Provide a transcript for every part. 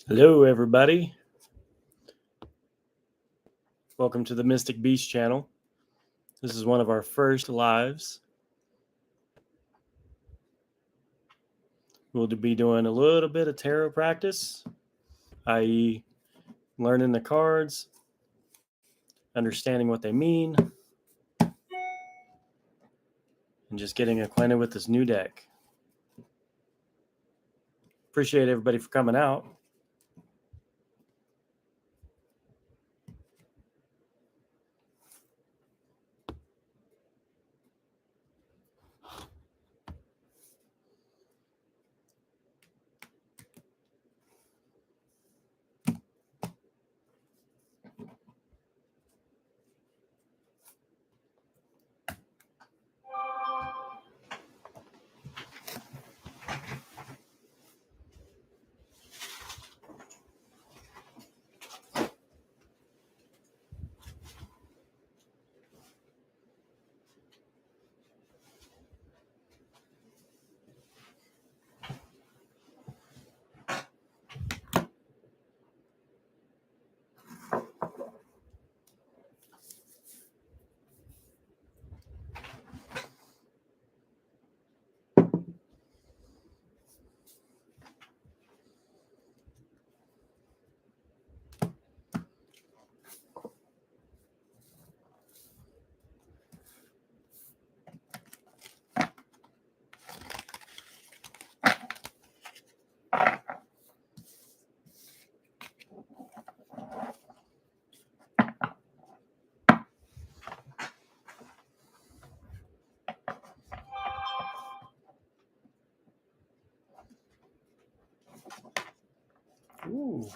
Hello, everybody. Welcome to the Mystic Beast channel. This is one of our first lives. We'll be doing a little bit of tarot practice, i.e., learning the cards, understanding what they mean, and just getting acquainted with this new deck. Appreciate everybody for coming out. Ooh.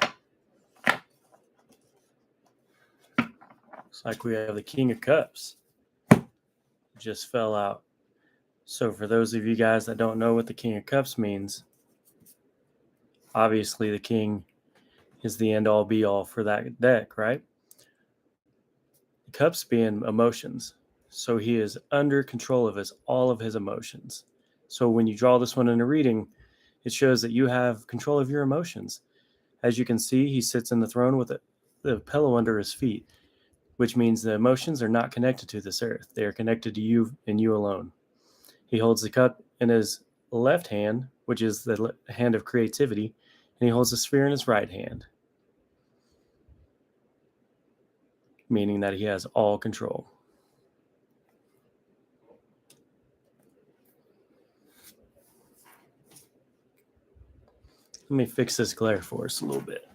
Looks like we have the King of Cups. Just fell out. So for those of you guys that don't know what the King of Cups means, obviously the King is the end-all be-all for that deck, right? The Cups being emotions. So he is under control of all of his emotions. So when you draw this one in a reading, it shows that you have control of your emotions. As you can see, he sits in the throne with the pillow under his feet, which means the emotions are not connected to this earth. They are connected to you and you alone. He holds the cup in his left hand, which is the hand of creativity, and he holds the sphere in his right hand, meaning that he has all control. Let me fix this glare for us a little bit.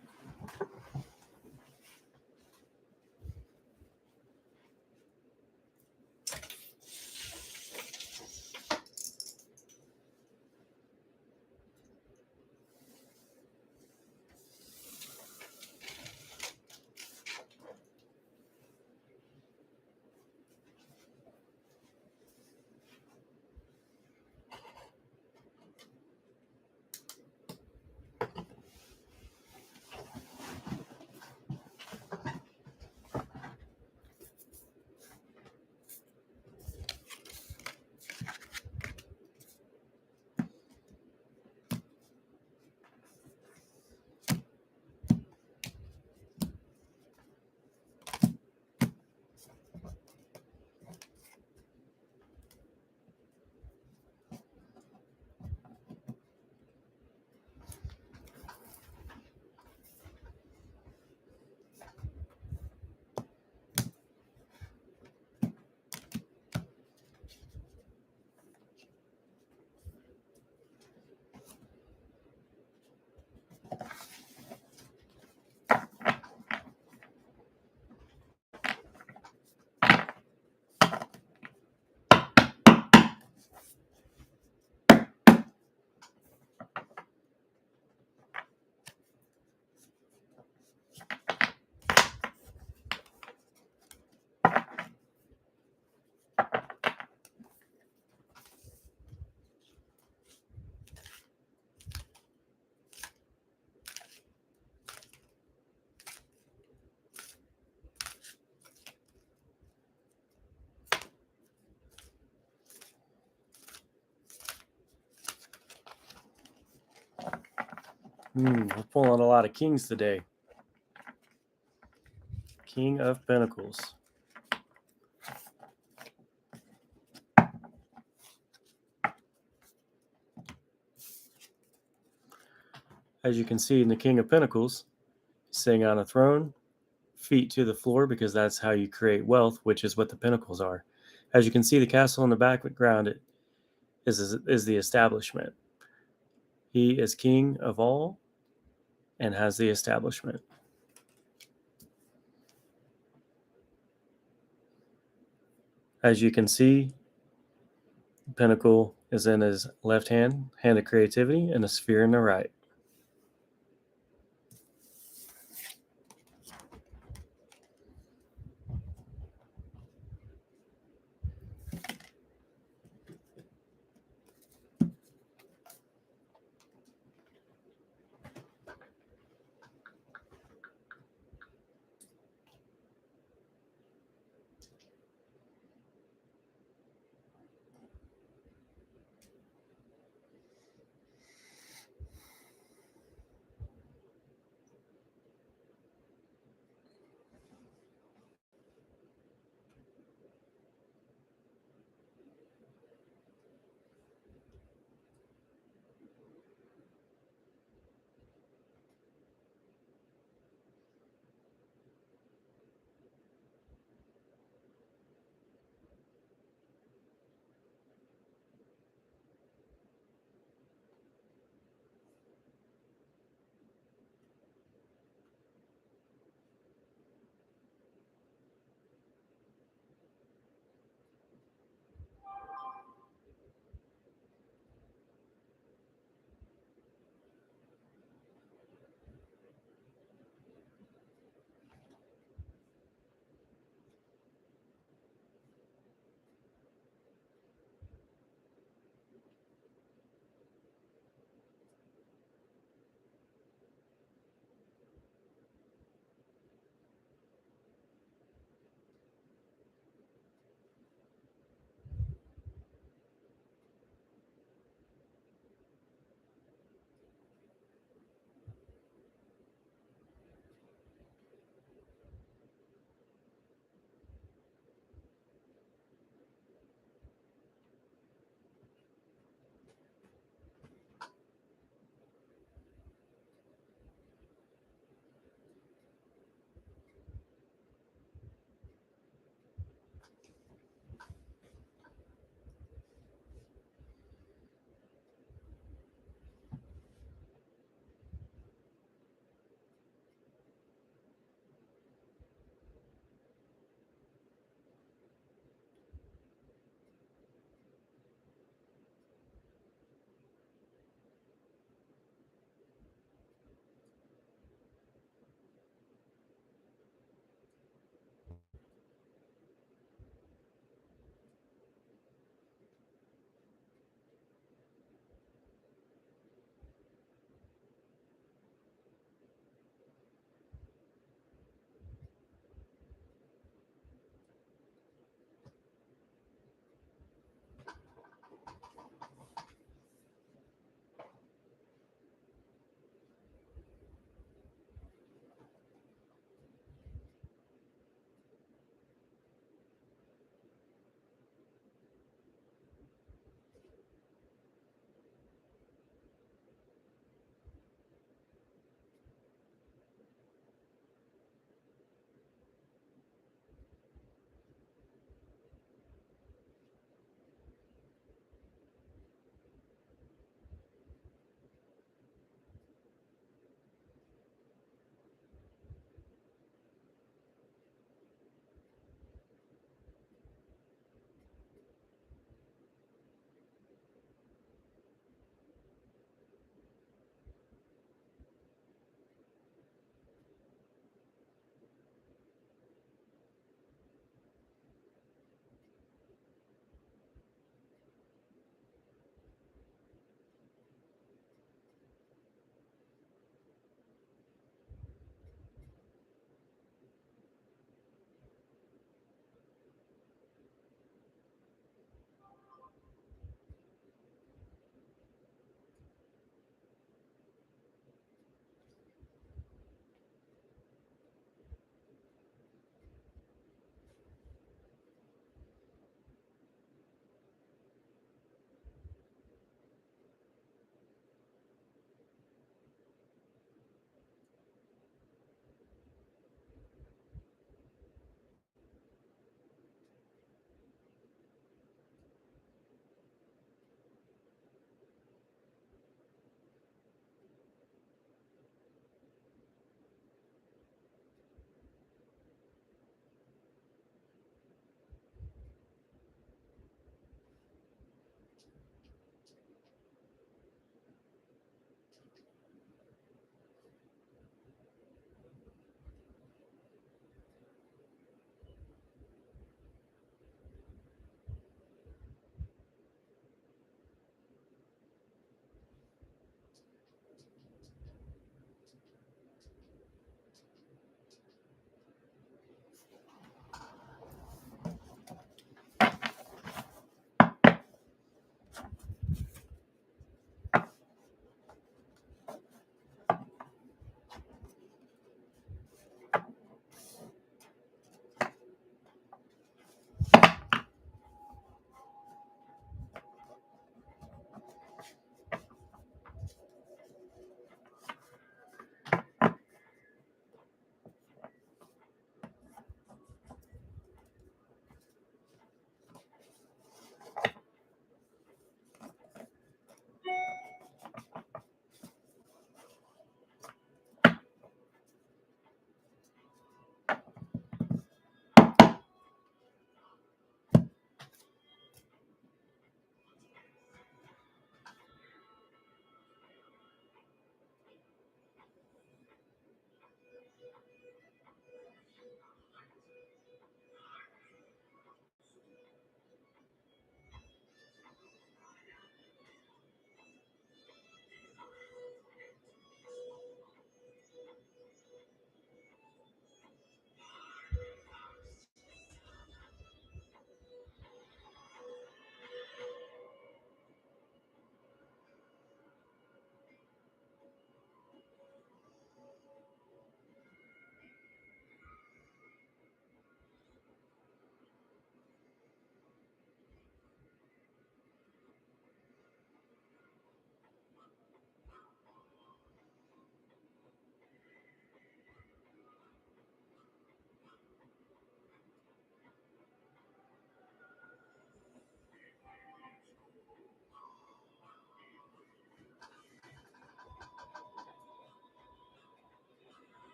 We're pulling a lot of kings today. King of Pentacles. As you can see in the King of Pentacles, sitting on a throne, feet to the floor, because that's how you create wealth, which is what the pentacles are. As you can see, the castle in the background is the establishment. He is king of all and has the establishment. As you can see, the pentacle is in his left hand, hand of creativity, and a sphere in the right.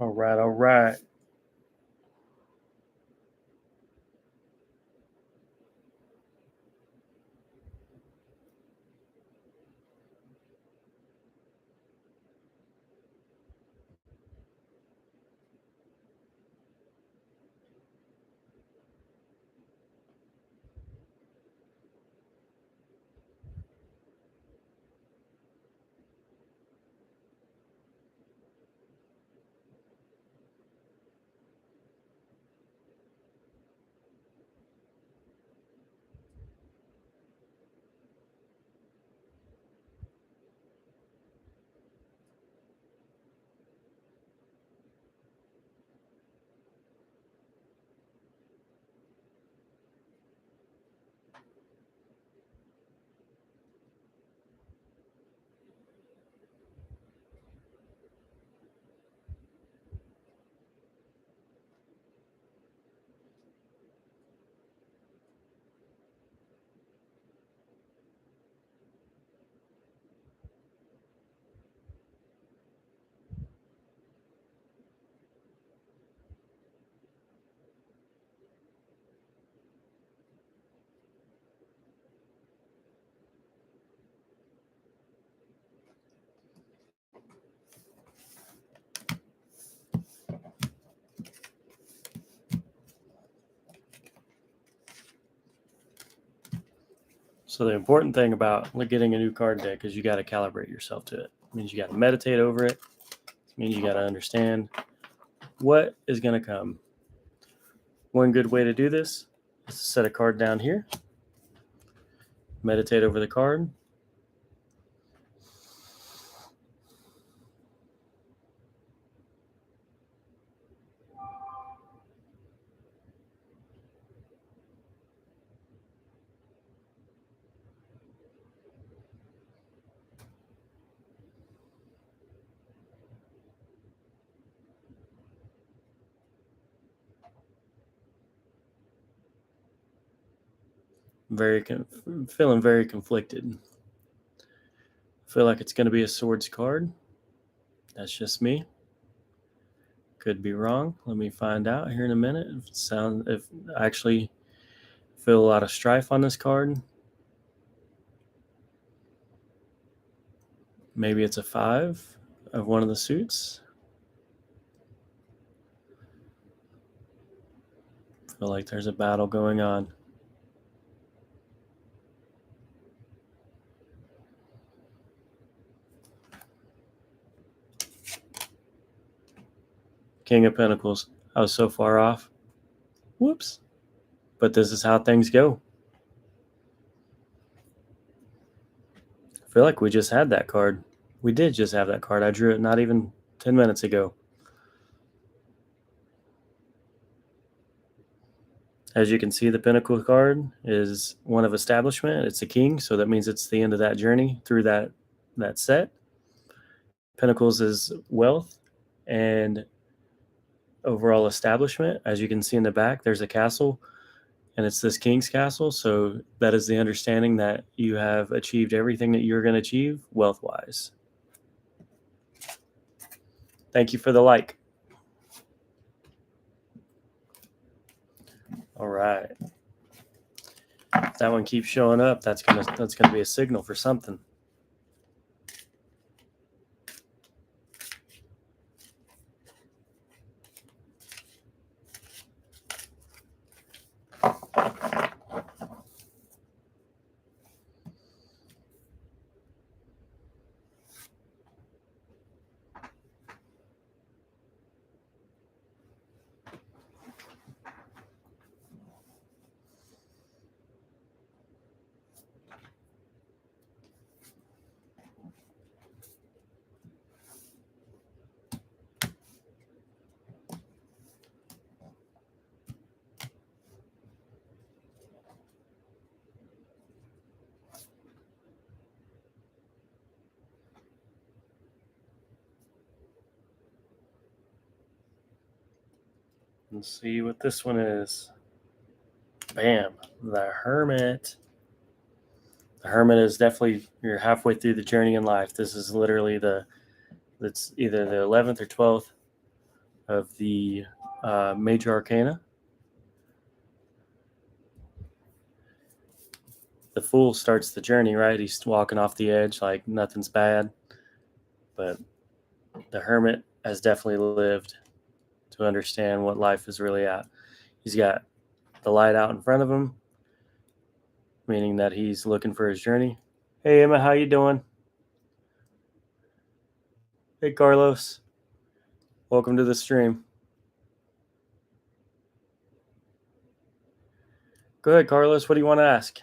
All right, all right. So the important thing about getting a new card deck is you got to calibrate yourself to it. It means you got to meditate over it. It means you got to understand what is going to come. One good way to do this is to set a card down here, meditate over the card. Feeling very conflicted. Feel like it's going to be a swords card. That's just me. Could be wrong. Let me find out here in a minute. If I actually feel a lot of strife on this card. Maybe it's a 5 of one of the suits. Feel like there's a battle going on. King of Pentacles. I was so far off. Whoops. But this is how things go. I feel like we just had that card. We did just have that card. I drew it not even 10 minutes ago. As you can see, the Pentacle card is one of establishment. It's a king, so that means it's the end of that journey through that set. Pentacles is wealth and overall establishment. As you can see in the back, there's a castle, and it's this king's castle. So that is the understanding that you have achieved everything that you're going to achieve wealth-wise. Thank you for the like. All right. If that one keeps showing up, that's gonna be a signal for something. Let's see what this one is. Bam, the Hermit. The Hermit is definitely, you're halfway through the journey in life. This is literally it's either the 11th or 12th of the major arcana. The Fool starts the journey, right? He's walking off the edge like nothing's bad. But the Hermit has definitely lived to understand what life is really at. He's got the light out in front of him, meaning that he's looking for his journey. Hey, Emma, how you doing? Hey, Carlos. Welcome to the stream. Go ahead, Carlos. What do you want to ask?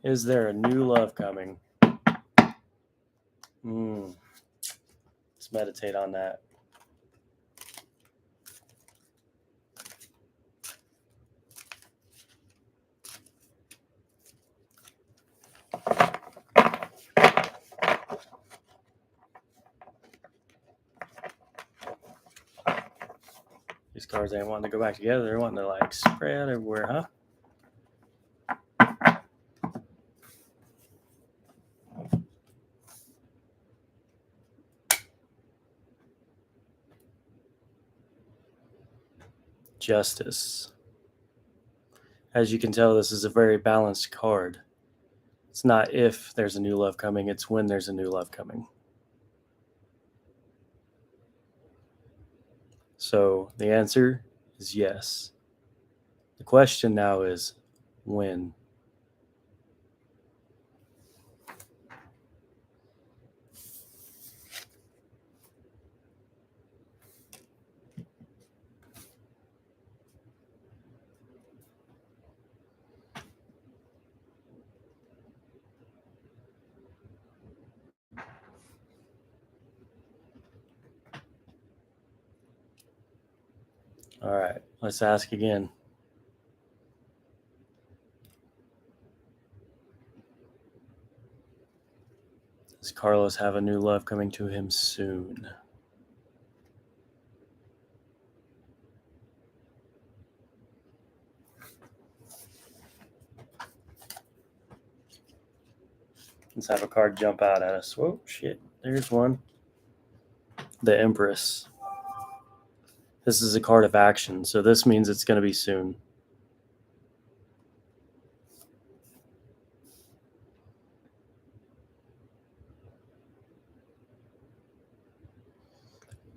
Is there a new love coming? Let's meditate on that. These cards ain't wanting to go back together. They're wanting to like spread everywhere, huh? Justice. As you can tell, this is a very balanced card. It's not if there's a new love coming, it's when there's a new love coming. So the answer is yes. The question now is when. All right, let's ask again. Does Carlos have a new love coming to him soon? Let's have a card jump out at us. Whoa, shit. There's one. The Empress. This is a card of action, so this means it's going to be soon.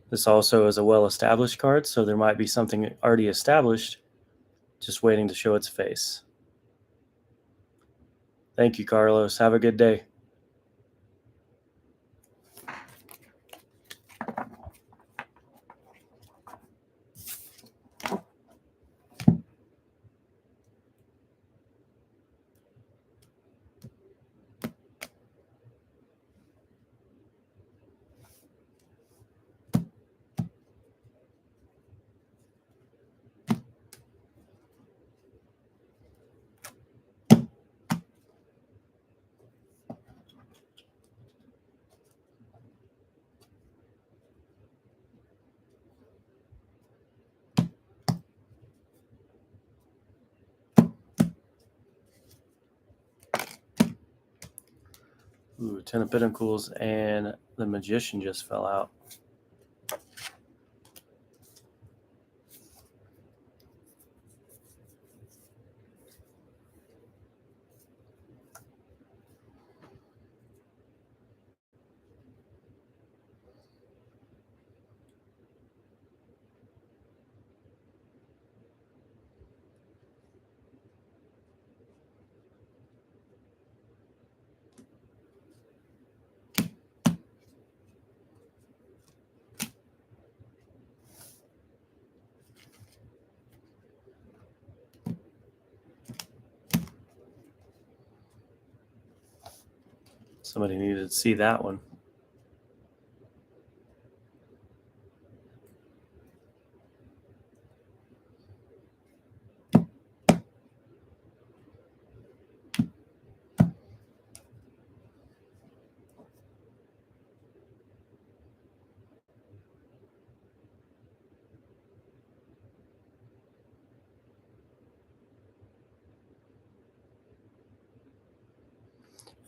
This also is a well-established card, so there might be something already established, just waiting to show its face. Thank you, Carlos. Have a good day. Ooh, Ten of Pentacles and the Magician just fell out. Somebody needed to see that one.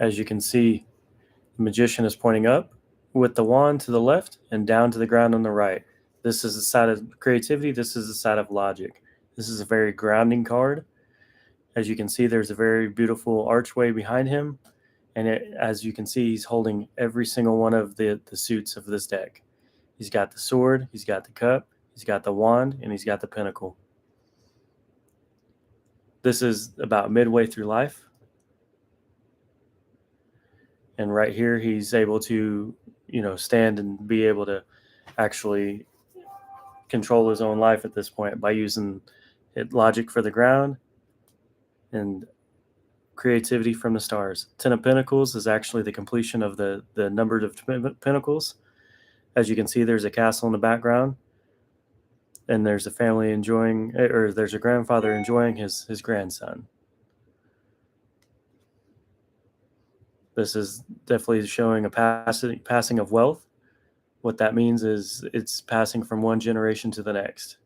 As you can see, the magician is pointing up with the wand to the left and down to the ground on the right. This is the side of creativity. This is the side of logic. This is a very grounding card. As you can see, there's a very beautiful archway behind him. And as you can see, he's holding every single one of the suits of this deck. He's got the sword, he's got the cup, he's got the wand, and he's got the pinnacle. This is about midway through life. And right here, he's able to, stand and be able to actually control his own life at this point by using logic for the ground and creativity from the stars. Ten of Pentacles is actually the completion of the number of pentacles. As you can see, there's a castle in the background, and there's a family enjoying, or there's a grandfather enjoying his grandson. This is definitely showing a passing of wealth. What that means is it's passing from one generation to the next.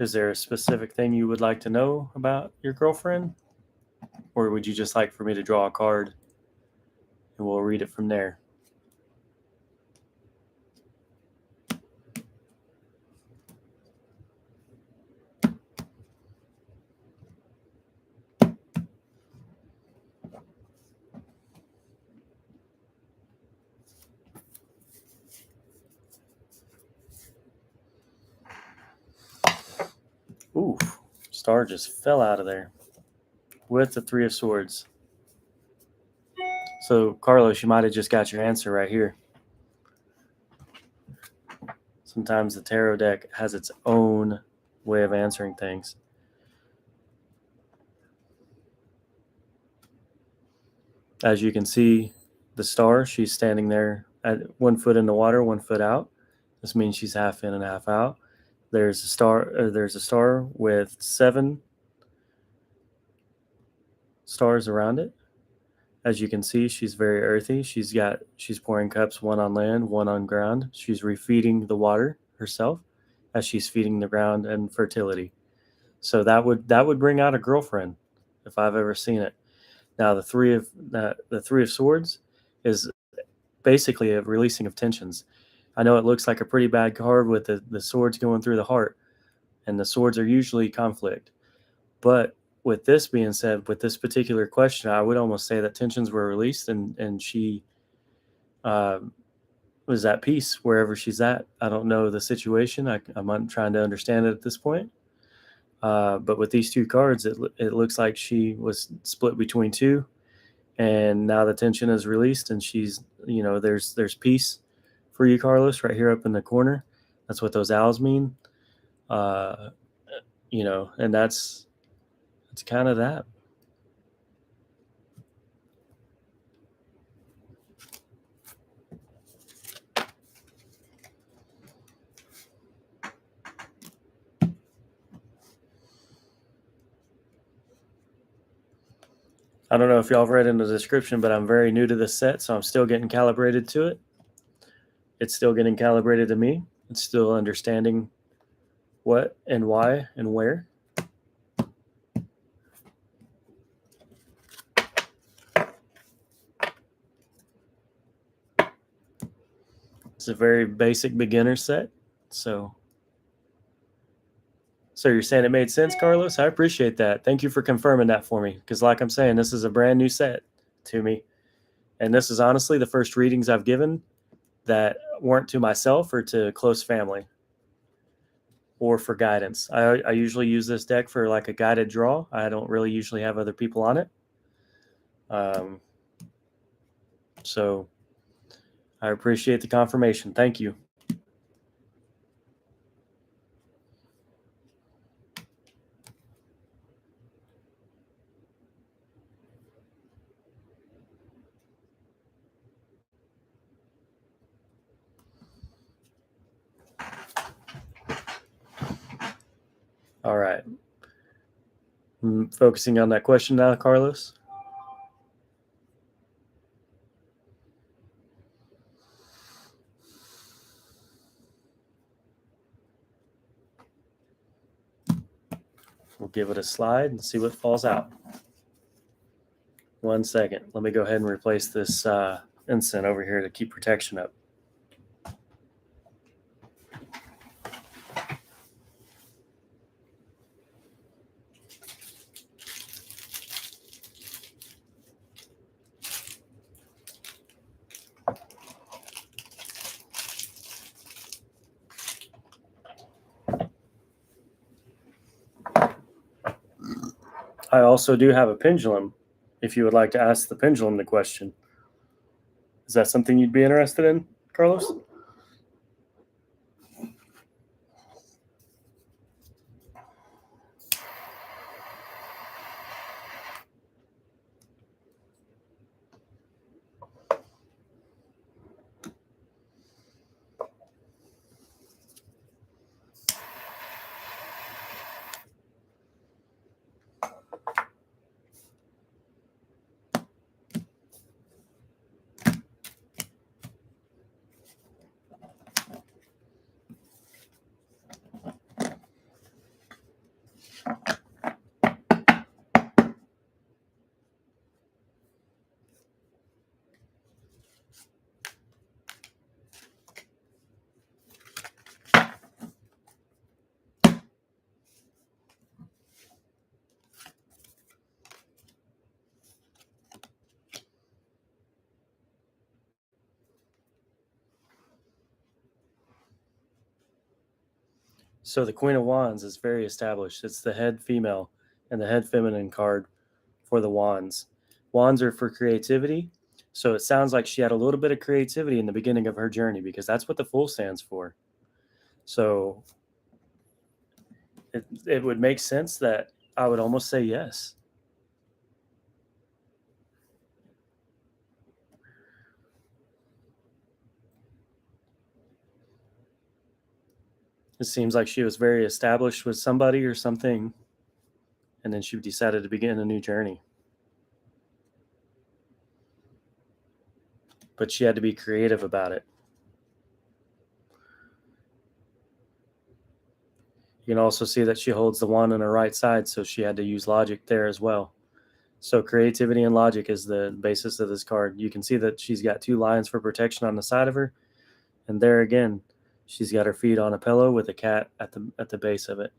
Is there a specific thing you would like to know about your girlfriend? Or would you just like for me to draw a card and we'll read it from there? Oof, star just fell out of there with the Three of Swords. So, Carlos, you might have just got your answer right here. Sometimes the tarot deck has its own way of answering things. As you can see, the star, she's standing there at 1 foot in the water, 1 foot out. This means she's half in and half out. There's a star with 7 stars around it. As you can see, she's very earthy. She's pouring cups, one on land, one on ground. She's refeeding the water herself as she's feeding the ground and fertility. So that would bring out a girlfriend if I've ever seen it. Now the three of swords is basically a releasing of tensions. I know it looks like a pretty bad card with the swords going through the heart, and the swords are usually conflict. But with this being said, with this particular question, I would almost say that tensions were released, and she was at peace wherever she's at. I don't know the situation. I'm trying to understand it at this point. But with these two cards, it looks like she was split between two, and now the tension is released, and she's, there's peace for you, Carlos, right here up in the corner. That's what those owls mean. And it's kind of that. I don't know if y'all have read in the description, but I'm very new to this set, so I'm still getting calibrated to it. It's still getting calibrated to me. It's still understanding what and why and where. It's a very basic beginner set. So you're saying it made sense, Carlos? I appreciate that. Thank you for confirming that for me. Because like I'm saying, this is a brand new set to me. And this is honestly the first readings I've given that weren't to myself or to close family or for guidance. I usually use this deck for like a guided draw. I don't really usually have other people on it. So I appreciate the confirmation. Thank you. All right. Focusing on that question now, Carlos. We'll give it a slide and see what falls out. 1 second. Let me go ahead and replace this instant over here to keep protection up. I also do have a pendulum, if you would like to ask the pendulum the question. Is that something you'd be interested in, Carlos? So the Queen of Wands is very established. It's the head female and the head feminine card for the Wands. Wands are for creativity. So it sounds like she had a little bit of creativity in the beginning of her journey because that's what the Fool stands for. So it would make sense that I would almost say yes. It seems like she was very established with somebody or something, and then she decided to begin a new journey. But she had to be creative about it. You can also see that she holds the wand on her right side, so she had to use logic there as well. So creativity and logic is the basis of this card. You can see that she's got 2 lions for protection on the side of her, and there again, she's got her feet on a pillow with a cat at the base of it.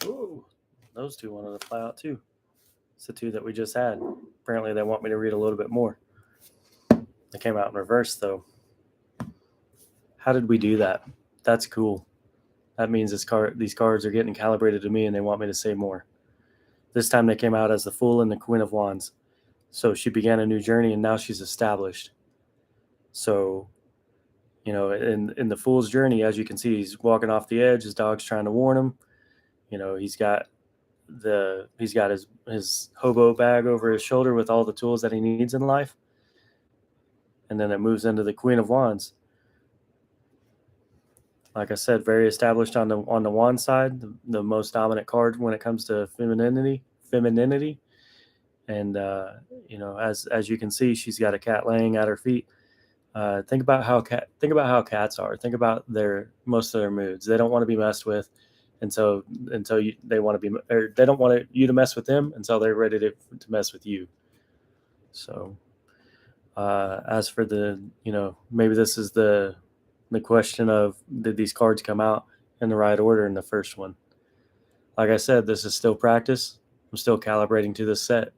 Ooh, those 2 wanted to fly out too. It's the 2 that we just had. Apparently they want me to read a little bit more. They came out in reverse though. How did we do that? That's cool. That means these cards are getting calibrated to me and they want me to say more. This time they came out as the Fool and the Queen of Wands. So she began a new journey and now she's established. So, in the Fool's journey, as you can see, he's walking off the edge. His dog's trying to warn him. He's got his hobo bag over his shoulder with all the tools that he needs in life. And then it moves into the Queen of Wands. Like I said, very established on the wand side, the most dominant card when it comes to femininity. And as you can see, she's got a cat laying at her feet. Think about how cats are. Think about most of their moods. They don't want to be messed with, and so until they want to be, or they don't want you to mess with them until they're ready to mess with you. So, as for maybe this is the question of, did these cards come out in the right order in the first one? Like I said, this is still practice. I'm still calibrating to this set.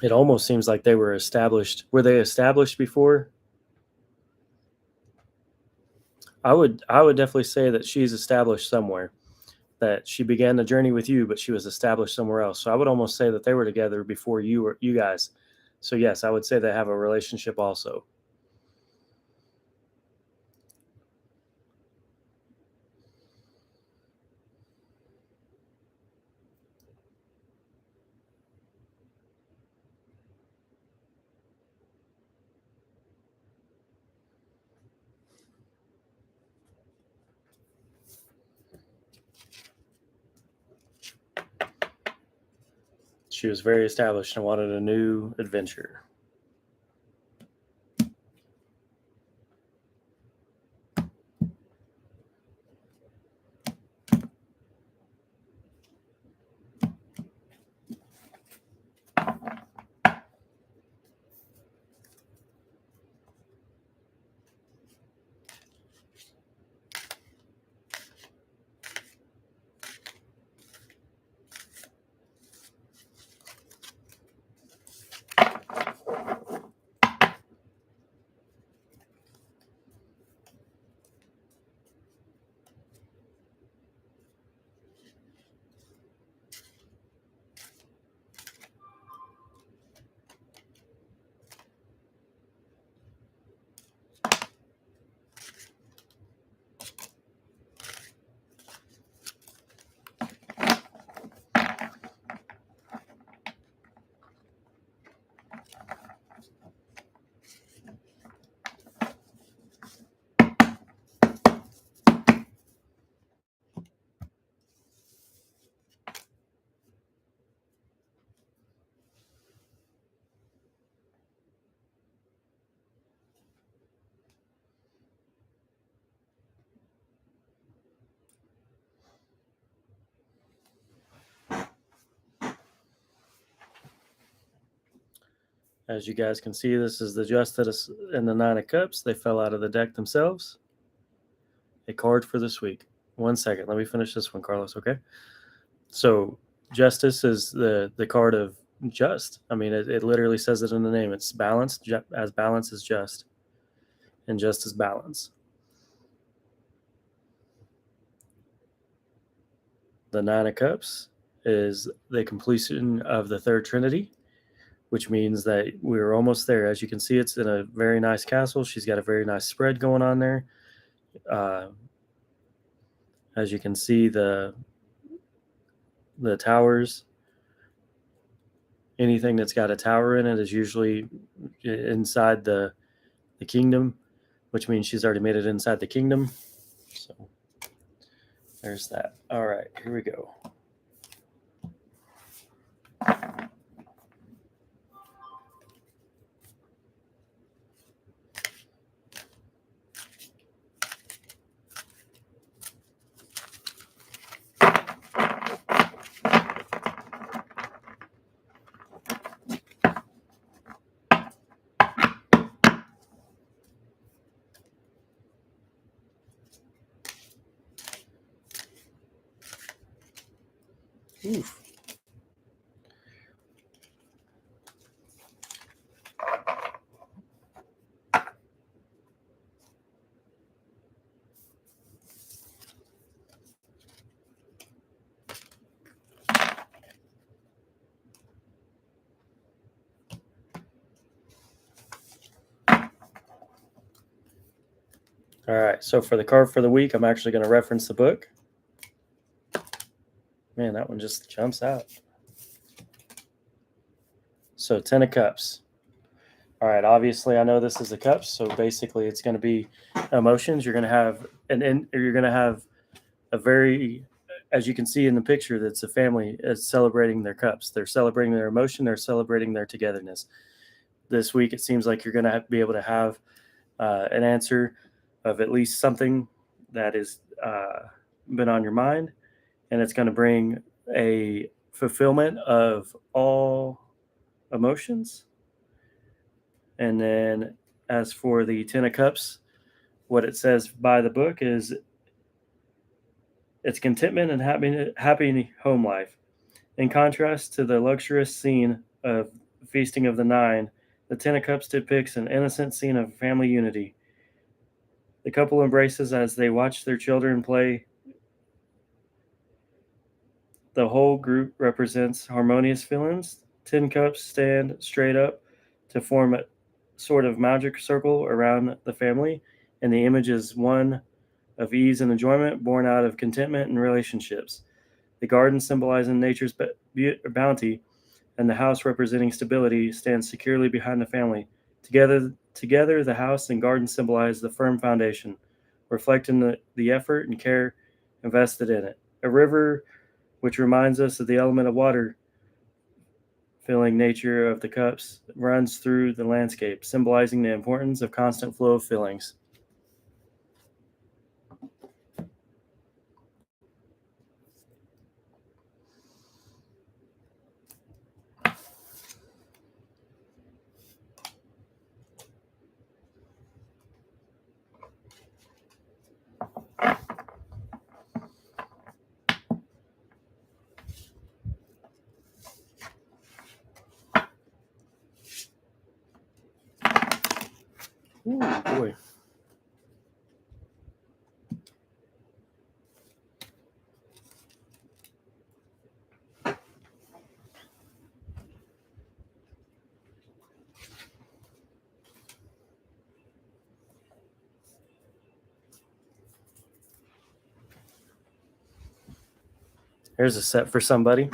It almost seems like they were established. Were they established before? I would definitely say that she's established somewhere. That she began the journey with you, but she was established somewhere else. So I would almost say that they were together before you guys. So yes, I would say they have a relationship also. She was very established and wanted a new adventure. As you guys can see, this is the Justice and the Nine of Cups. They fell out of the deck themselves. A card for this week. 1 second. Let me finish this one, Carlos, okay? So Justice is the card of just. I mean, it literally says it in the name. It's balanced, as balance is just, and just is balance. The Nine of Cups is the completion of the third Trinity, which means that we're almost there. As you can see, it's in a very nice castle. She's got a very nice spread going on there. As you can see, the towers, anything that's got a tower in it is usually inside the kingdom, which means she's already made it inside the kingdom. So there's that. All right, here we go. Oof. All right, so for the card for the week, I'm actually going to reference the book. Man, that one just jumps out. So 10 of Cups. All right, obviously I know this is a cups, so basically it's going to be emotions. You're going to have you're going to have a very, as you can see in the picture, that's a family is celebrating their cups. They're celebrating their emotion. They're celebrating their togetherness. This week it seems like you're going to be able to have an answer of at least something that is been on your mind, and it's going to bring a fulfillment of all emotions. And then as for the 10 of Cups, what it says by the book is it's contentment and happy home life. In contrast to the luxurious scene of Feasting of the Nine, the Ten of Cups depicts an innocent scene of family unity. The couple embraces as they watch their children play. The whole group represents harmonious feelings. 10 cups stand straight up to form a sort of magic circle around the family, and the image is one of ease and enjoyment born out of contentment and relationships. The garden symbolizing nature's bounty, and the house representing stability stands securely behind the family. Together, the house and garden symbolize the firm foundation, reflecting the effort and care invested in it. A river, which reminds us of the element of water, filling nature of the cups, runs through the landscape, symbolizing the importance of constant flow of feelings. Ooh, boy. Here's a set for somebody.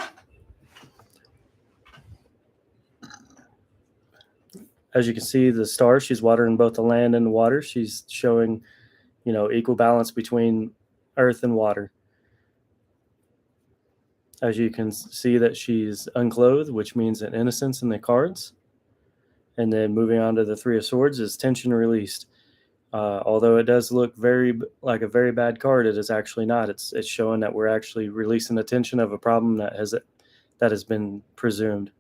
As you can see, the star, she's watering both the land and the water. She's showing, equal balance between earth and water. As you can see that she's unclothed, which means an innocence in the cards. And then moving on to the Three of Swords is tension released. Although it does look like a very bad card, it is actually not. It's showing that we're actually releasing the tension of a problem that has been presumed.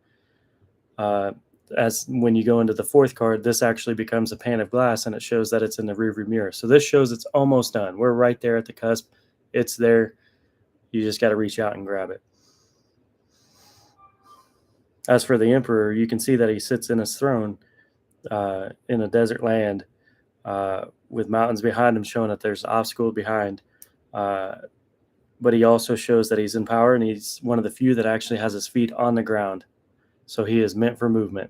As when you go into the fourth card, this actually becomes a pane of glass, and it shows that it's in the rearview mirror. So this shows it's almost done. We're right there at the cusp. It's there. You just got to reach out and grab it. As for the Emperor, you can see that he sits in his throne in a desert land with mountains behind him, showing that there's obstacles behind. But he also shows that he's in power, and he's one of the few that actually has his feet on the ground. So he is meant for movement.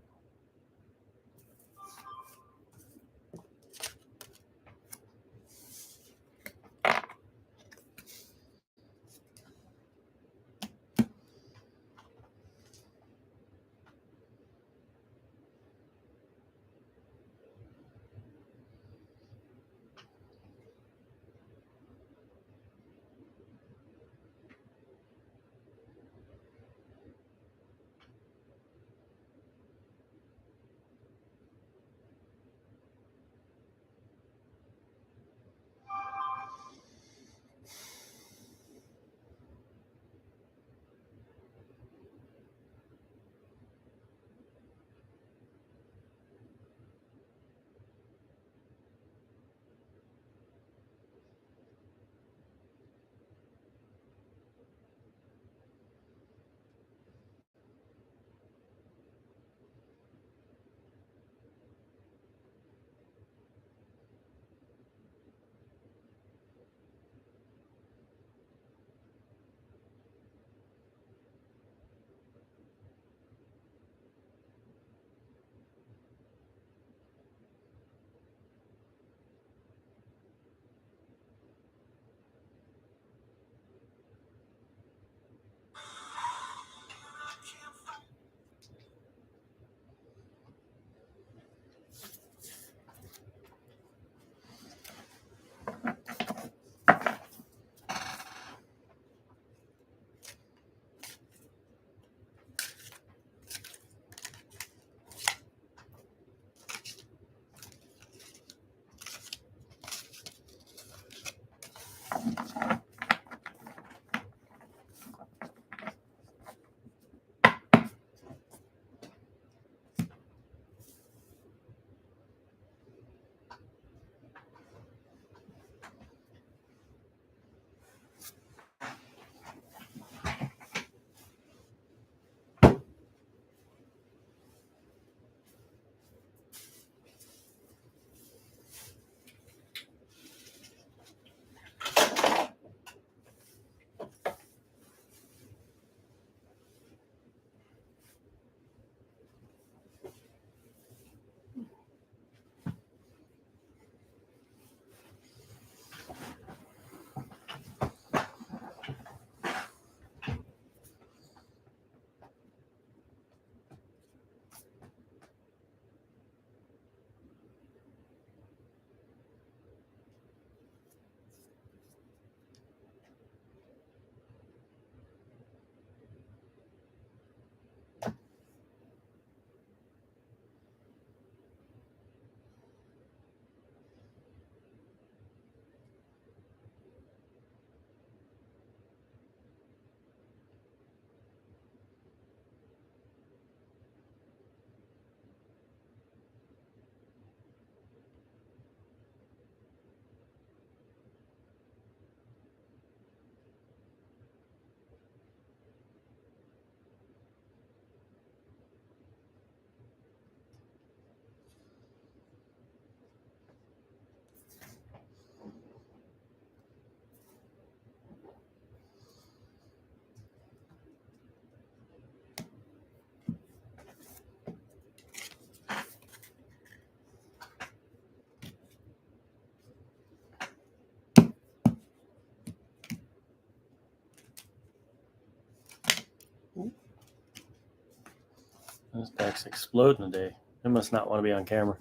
This deck's exploding today. It must not want to be on camera.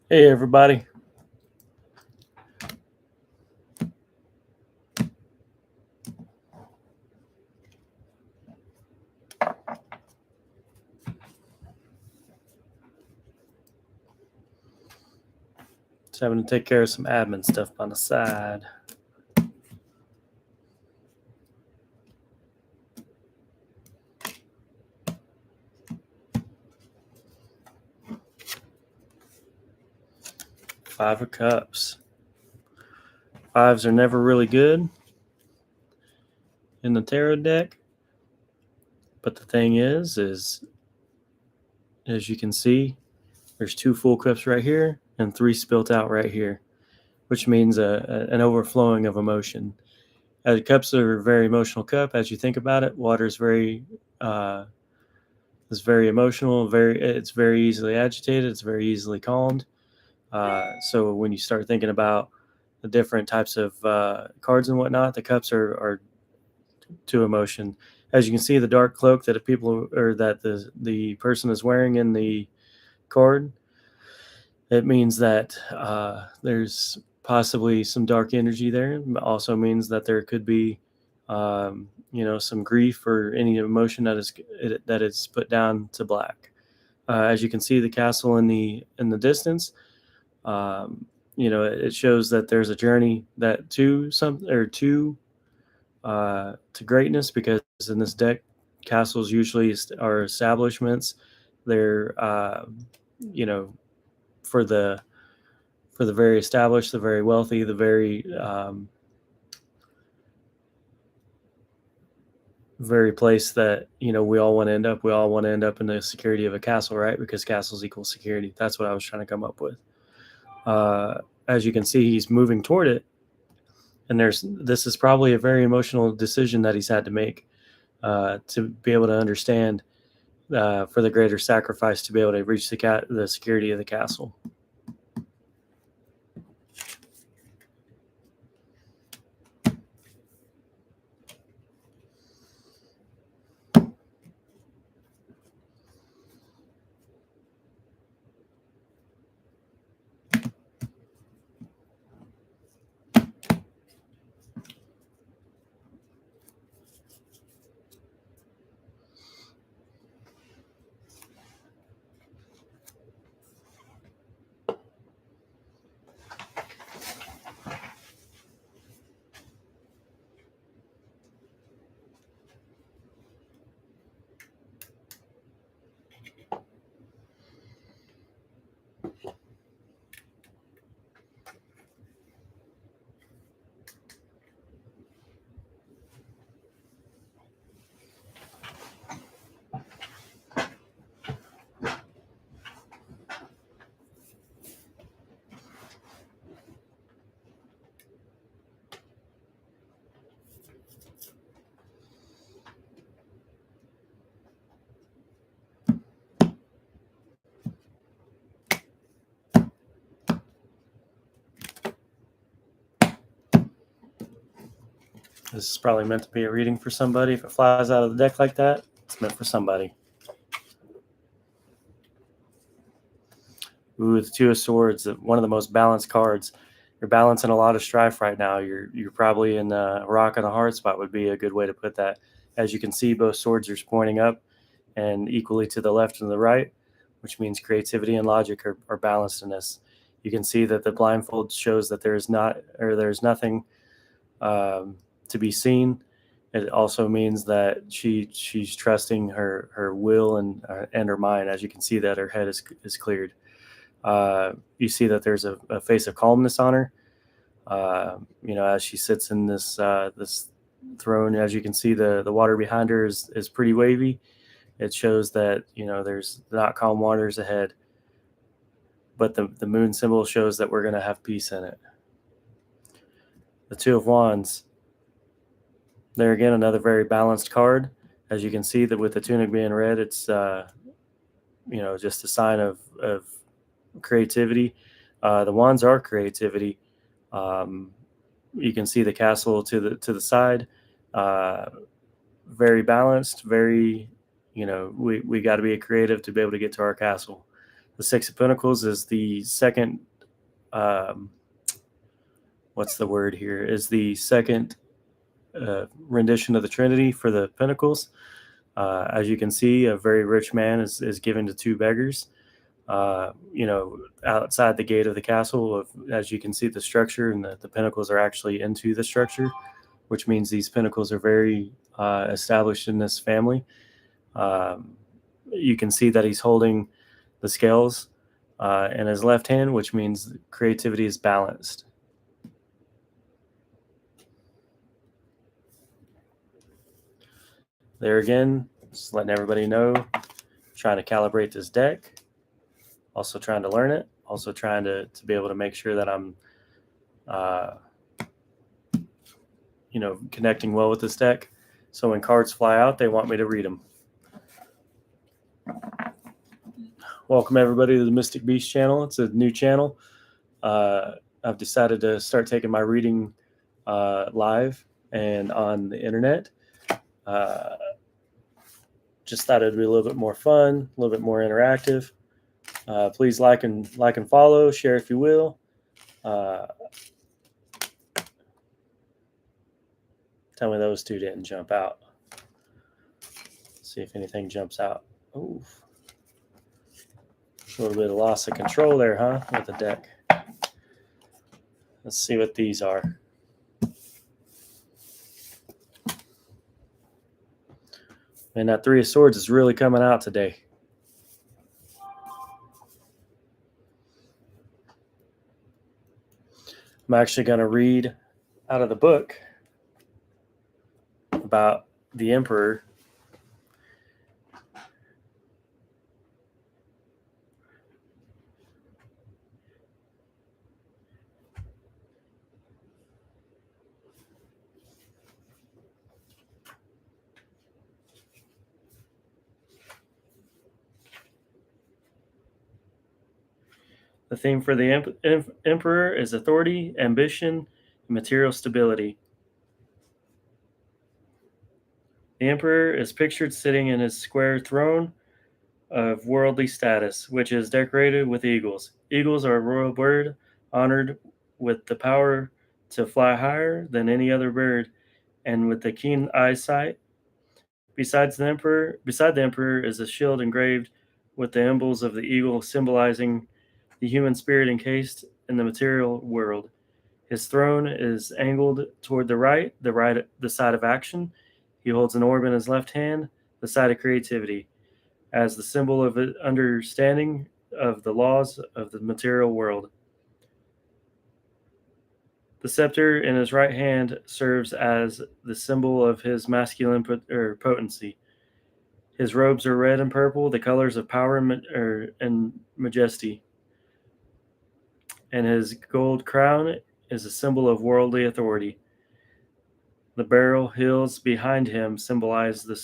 Hey, everybody. Just having to take care of some admin stuff on the side. Five of Cups. Fives are never really good in the tarot deck. But the thing is, as you can see, there's 2 full cups right here and 3 spilt out right here, which means an overflowing of emotion. Cups are a very emotional cup. As you think about it, water is very emotional. It's very easily agitated. It's very easily calmed. So when you start thinking about the different types of cards and whatnot, the cups are to emotion. As you can see, the dark cloak that the person is wearing in the card, it means that there's possibly some dark energy there. It also means that there could be some grief or any emotion that is put down to black. As you can see, the castle in the distance, it shows that there's a journey that to greatness, because in this deck, castles usually are establishments. They're for the very established, the very wealthy, the very place that we all want to end up. We all want to end up in the security of a castle, right? Because castles equal security. That's what I was trying to come up with. As you can see, he's moving toward it, and this is probably a very emotional decision that he's had to make to be able to understand for the greater sacrifice to be able to reach the security of the castle. This is probably meant to be a reading for somebody. If it flies out of the deck like that, it's meant for somebody. Ooh, the Two of Swords, one of the most balanced cards. You're balancing a lot of strife right now. You're probably in a rock and a hard spot would be a good way to put that. As you can see, both swords are pointing up and equally to the left and the right, which means creativity and logic are balanced in this. You can see that the blindfold shows that there's nothing to be seen. It also means that she's trusting her will and her mind. As you can see, that her head is cleared. You see that there's a face of calmness on her. As she sits in this throne. As you can see, the water behind her is pretty wavy. It shows that there's not calm waters ahead, but the moon symbol shows that we're going to have peace in it. The Two of Wands. There again, another very balanced card. As you can see, that with the tunic being red, it's just a sign of creativity. The wands are creativity. You can see the castle to the side. Very balanced. Very, we got to be creative to be able to get to our castle. The Six of Pentacles is the second, what's the word here? Is the second rendition of the Trinity for the Pentacles. As you can see, a very rich man is given to two beggars. Outside the gate of the castle, as you can see the structure, and the Pentacles are actually into the structure, which means these Pentacles are very established in this family. You can see that he's holding the scales in his left hand, which means creativity is balanced. There again, just letting everybody know, trying to calibrate this deck, also trying to learn it, also trying to be able to make sure that I'm connecting well with this deck. So when cards fly out, they want me to read them. Welcome everybody to the Mystic Beast channel. It's a new channel. I've decided to start taking my reading live and on the internet. Just thought it'd be a little bit more fun, a little bit more interactive. Please like and follow, share if you will. Tell me those two didn't jump out. See if anything jumps out. Oof. A little bit of loss of control there, huh? With the deck. Let's see what these are. Man, that Three of Swords is really coming out today. I'm actually going to read out of the book about the Emperor. The theme for the Emperor is authority, ambition, and material stability. The Emperor is pictured sitting in his square throne of worldly status, which is decorated with eagles. Eagles are a royal bird, honored with the power to fly higher than any other bird, and with the keen eyesight. Beside the Emperor is a shield engraved with the emblems of the eagle, symbolizing the human spirit encased in the material world. His throne is angled toward the side of action. He holds an orb in his left hand, the side of creativity, as the symbol of understanding of the laws of the material world. The scepter in his right hand serves as the symbol of his masculine potency. His robes are red and purple, the colors of power and majesty. And his gold crown is a symbol of worldly authority. The barrel hills behind him symbolize the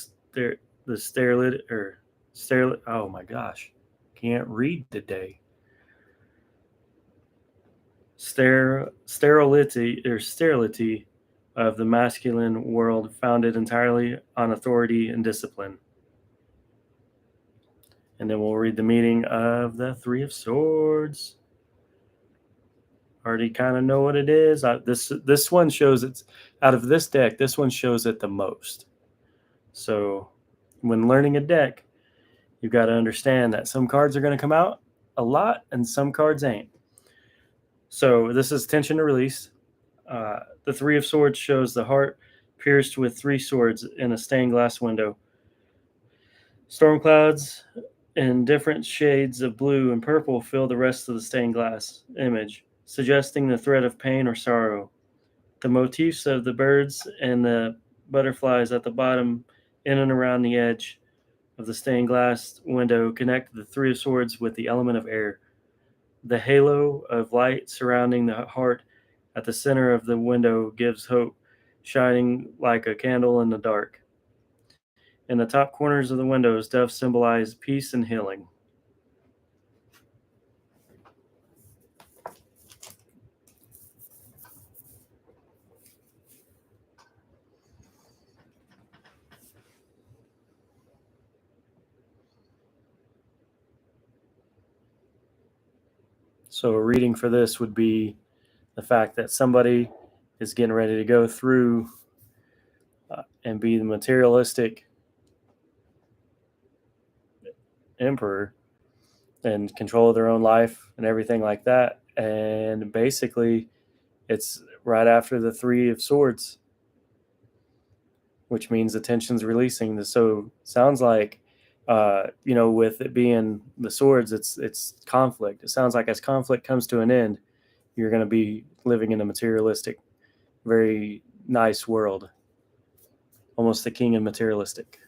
oh my gosh, can't read today. Sterility of the masculine world, founded entirely on authority and discipline. And then we'll read the meaning of the Three of Swords. Already kind of know what it is. This one shows it's out of this deck. This one shows it the most. So when learning a deck, you've got to understand that some cards are going to come out a lot and some cards ain't. So this is tension to release. The Three of Swords shows the heart pierced with three swords in a stained glass window. Storm clouds in different shades of blue and purple fill the rest of the stained glass image, suggesting the threat of pain or sorrow. The motifs of the birds and the butterflies at the bottom, in and around the edge of the stained glass window, connect the Three of Swords with the element of air. The halo of light surrounding the heart at the center of the window gives hope, shining like a candle in the dark. In the top corners of the windows, doves symbolize peace and healing. So a reading for this would be the fact that somebody is getting ready to go through and be the materialistic emperor and control their own life and everything like that. And basically, it's right after the Three of Swords, which means the tension's releasing. So sounds like, with it being the swords, it's conflict. It sounds like as conflict comes to an end, you're going to be living in a materialistic, very nice world, almost the king of materialistic.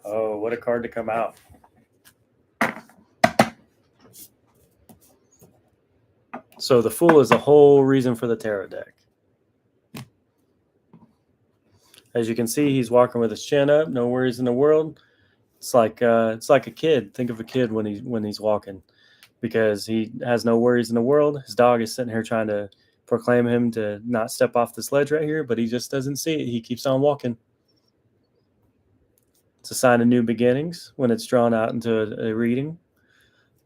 Oh, what a card to come out. So the Fool is the whole reason for the tarot deck. As you can see, he's walking with his chin up, no worries in the world. It's like a kid. Think of a kid when he's walking, because he has no worries in the world. His dog is sitting here trying to proclaim him to not step off this ledge right here, but he just doesn't see it. He keeps on walking. It's a sign of new beginnings when it's drawn out into a reading.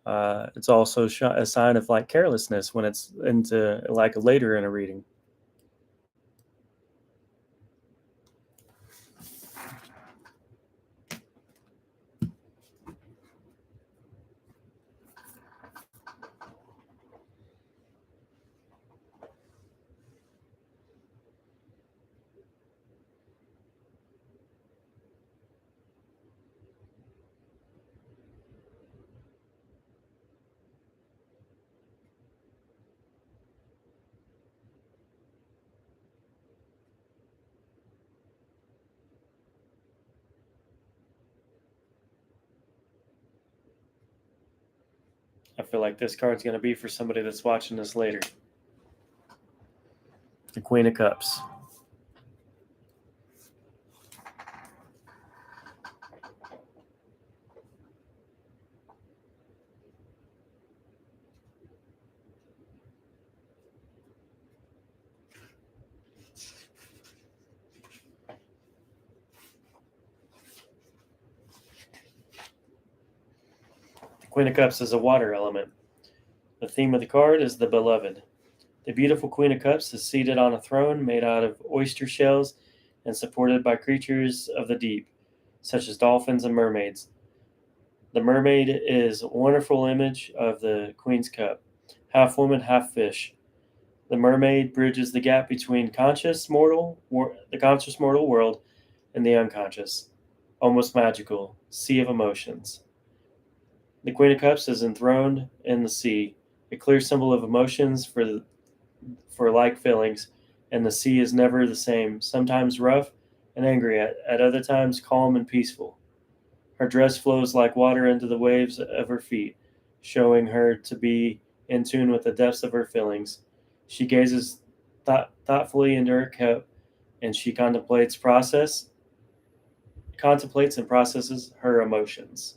It's also a sign of like carelessness when it's into like later in a reading. I feel like this card's going to be for somebody that's watching this later. The Queen of Cups. The Queen of Cups is a water element. The theme of the card is the beloved. The beautiful Queen of Cups is seated on a throne made out of oyster shells and supported by creatures of the deep, such as dolphins and mermaids. The mermaid is a wonderful image of the Queen's Cup, half woman, half fish. The mermaid bridges the gap between the conscious mortal world and the unconscious, almost magical sea of emotions. The Queen of Cups is enthroned in the sea, a clear symbol of emotions for like feelings, and the sea is never the same, sometimes rough and angry, at other times calm and peaceful. Her dress flows like water into the waves of her feet, showing her to be in tune with the depths of her feelings. She gazes thoughtfully into her cup, and she contemplates and processes her emotions.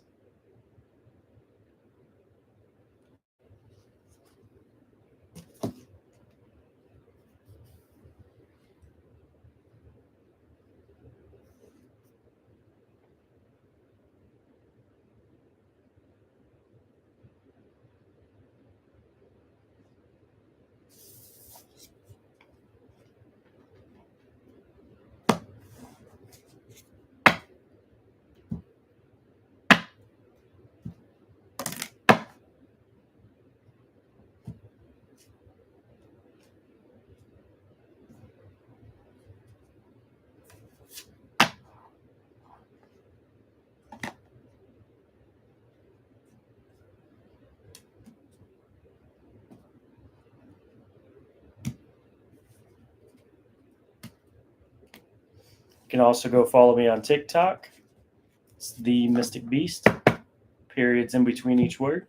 You can also go follow me on TikTok. It's the Mystic Beast. Periods in between each word.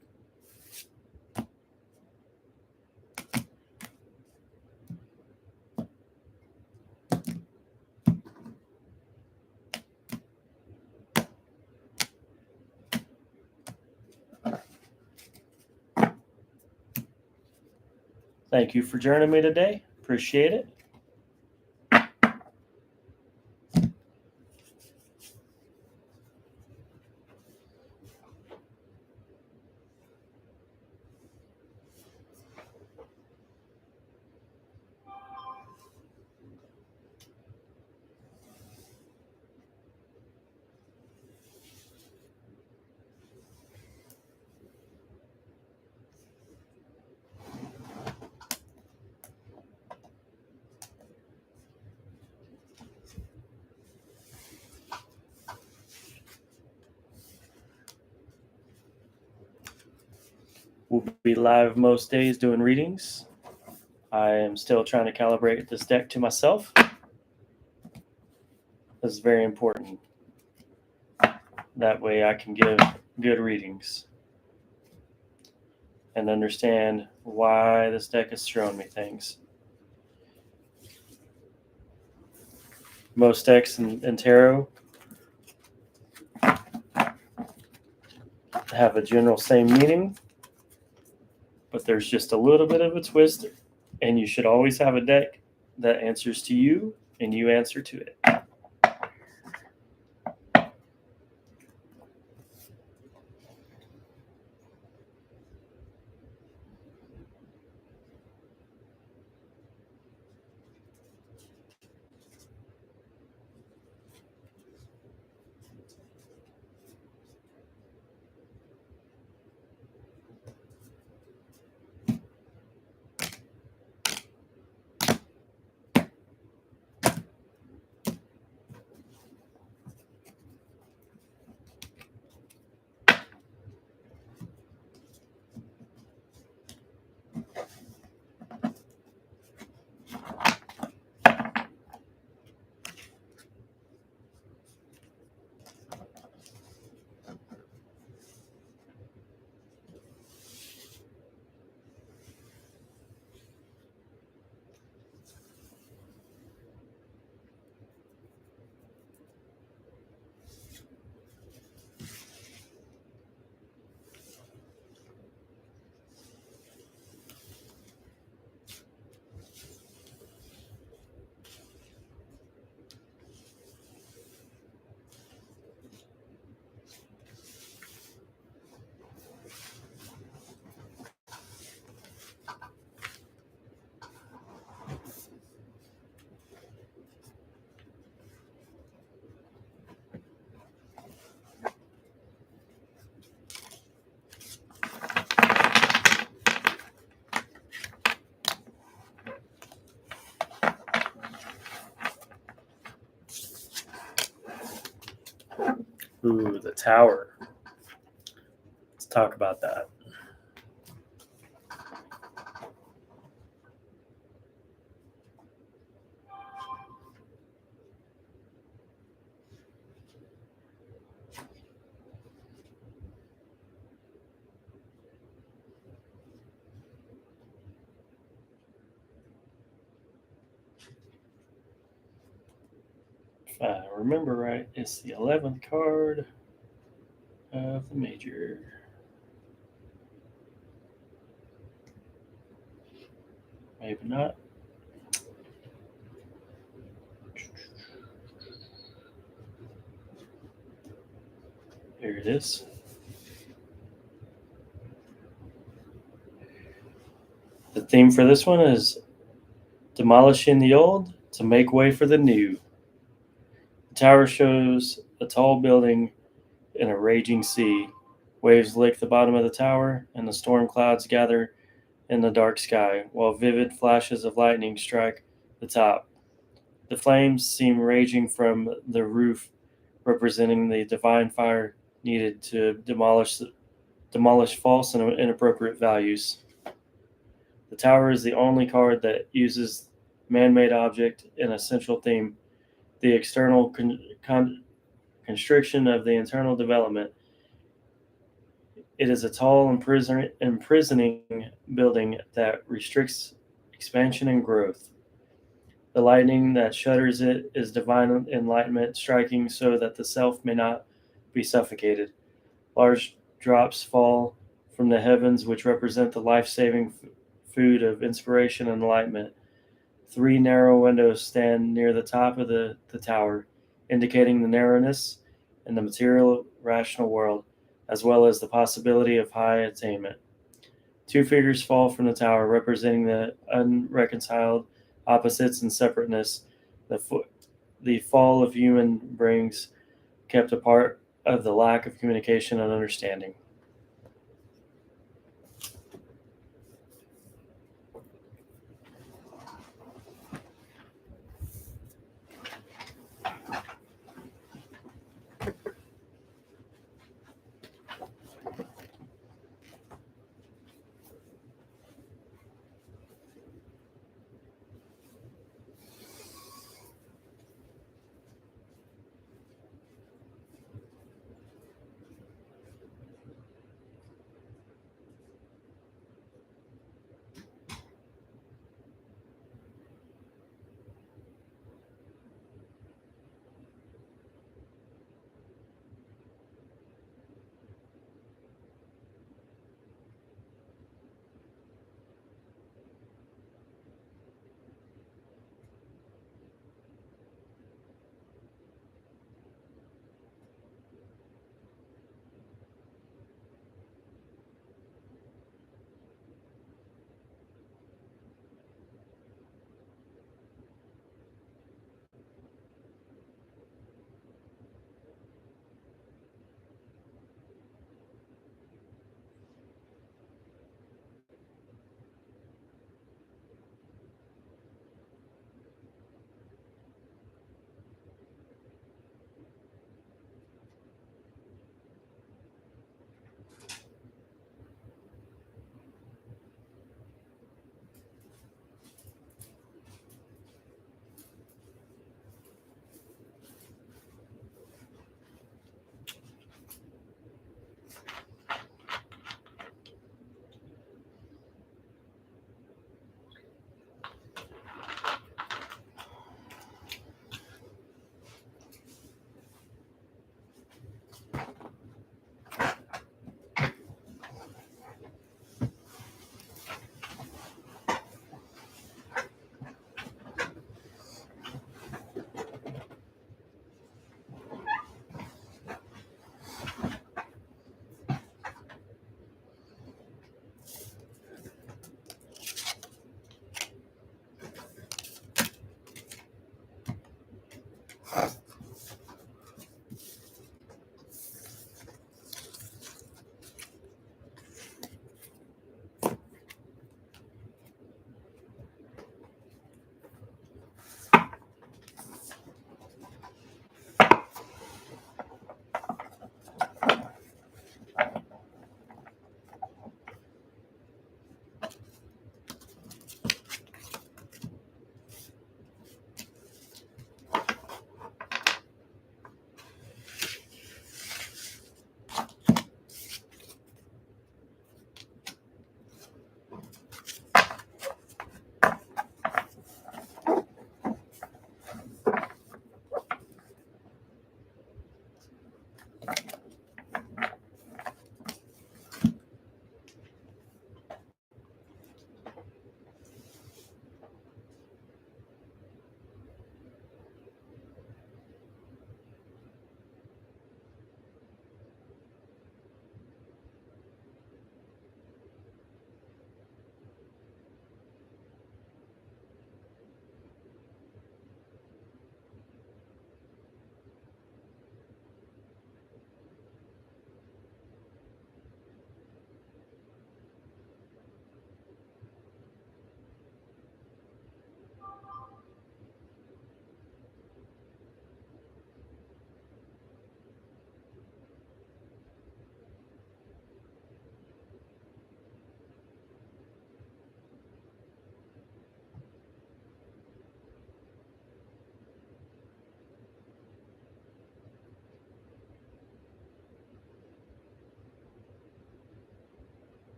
Thank you for joining me today. Appreciate it. We'll be live most days doing readings. I am still trying to calibrate this deck to myself. This is very important. That way I can give good readings and understand why this deck is showing me things. Most decks in tarot have a general same meaning, but there's just a little bit of a twist, and you should always have a deck that answers to you and you answer to it. Ooh, the tower. Let's talk about that. If I remember right, it's the 11th card of the major. Maybe not. Here it is. The theme for this one is demolishing the old to make way for the new. The tower shows a tall building in a raging sea. Waves lick the bottom of the tower, and the storm clouds gather in the dark sky, while vivid flashes of lightning strike the top. The flames seem raging from the roof, representing the divine fire needed to demolish false and inappropriate values. The tower is the only card that uses man-made object in a central theme, the external constriction of the internal development. It is a tall, imprisoning building that restricts expansion and growth. The lightning that shudders it is divine enlightenment, striking so that the self may not be suffocated. Large drops fall from the heavens, which represent the life saving food of inspiration and enlightenment. Three narrow windows stand near the top of the tower, indicating the narrowness in the material rational world, as well as the possibility of high attainment. Two figures fall from the tower, representing the unreconciled opposites and separateness. The fall of human brings kept apart of the lack of communication and understanding.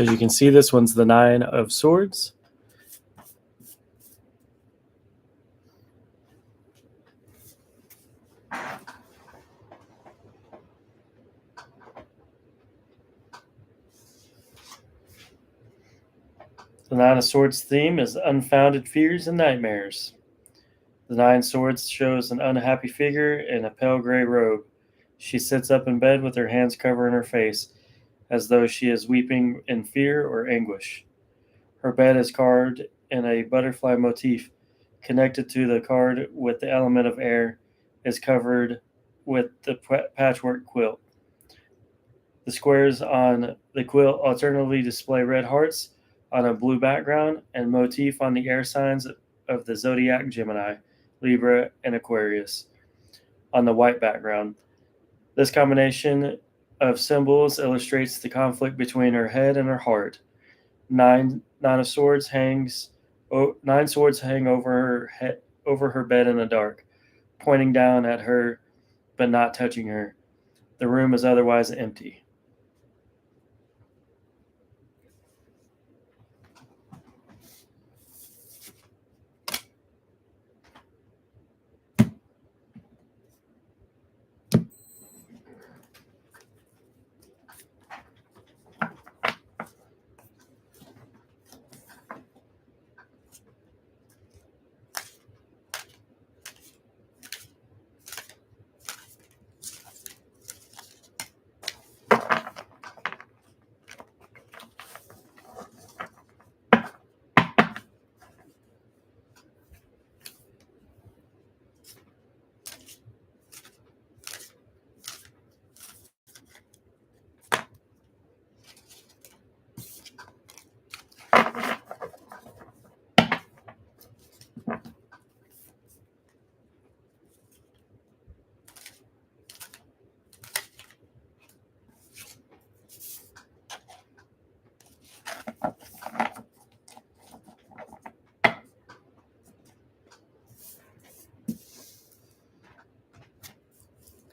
As you can see, this one's the Nine of Swords. The Nine of Swords theme is unfounded fears and nightmares. The Nine Swords shows an unhappy figure in a pale gray robe. She sits up in bed with her hands covering her face, as though she is weeping in fear or anguish. Her bed is carved in a butterfly motif. Connected to the card with the element of air is covered with the patchwork quilt. The squares on the quilt alternately display red hearts on a blue background and motif on the air signs of the zodiac Gemini, Libra, and Aquarius on the white background. This combination of symbols illustrates the conflict between her head and her heart. Nine of Swords nine swords hang over her bed in the dark, pointing down at her but not touching her. The room is otherwise empty.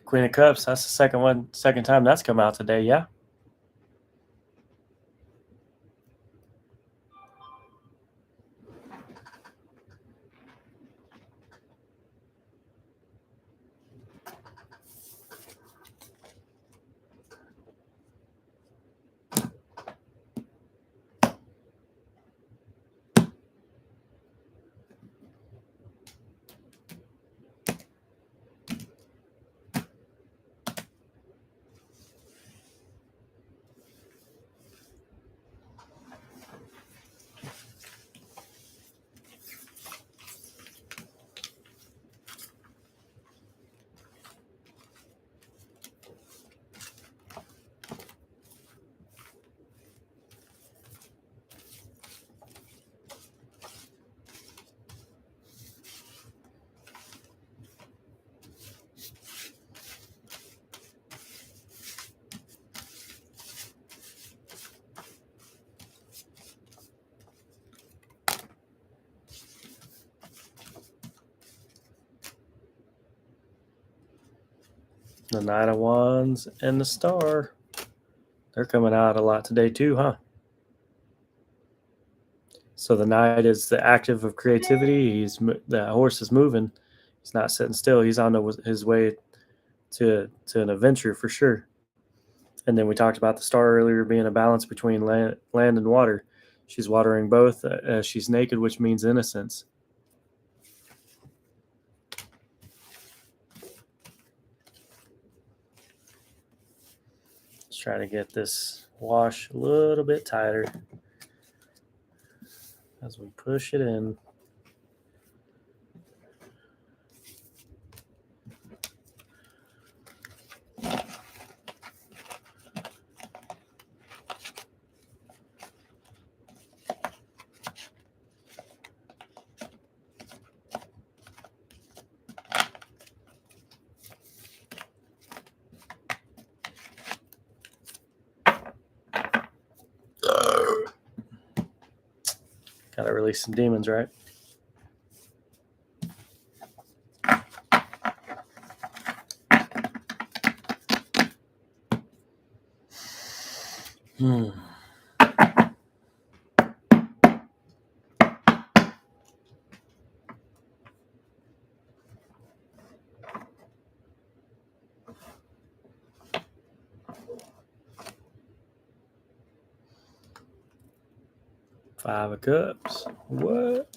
Queen of Cups, that's the second time that's come out today, yeah? The Knight of Wands and the Star. They're coming out a lot today too, huh? So the Knight is the active of creativity. The horse is moving. He's not sitting still. He's on his way to an adventure for sure. And then we talked about the Star earlier being a balance between land and water. She's watering both. She's naked, which means innocence. Let's try to get this wash a little bit tighter as we push it in. Gotta release some demons, right? 5 of Cups. What?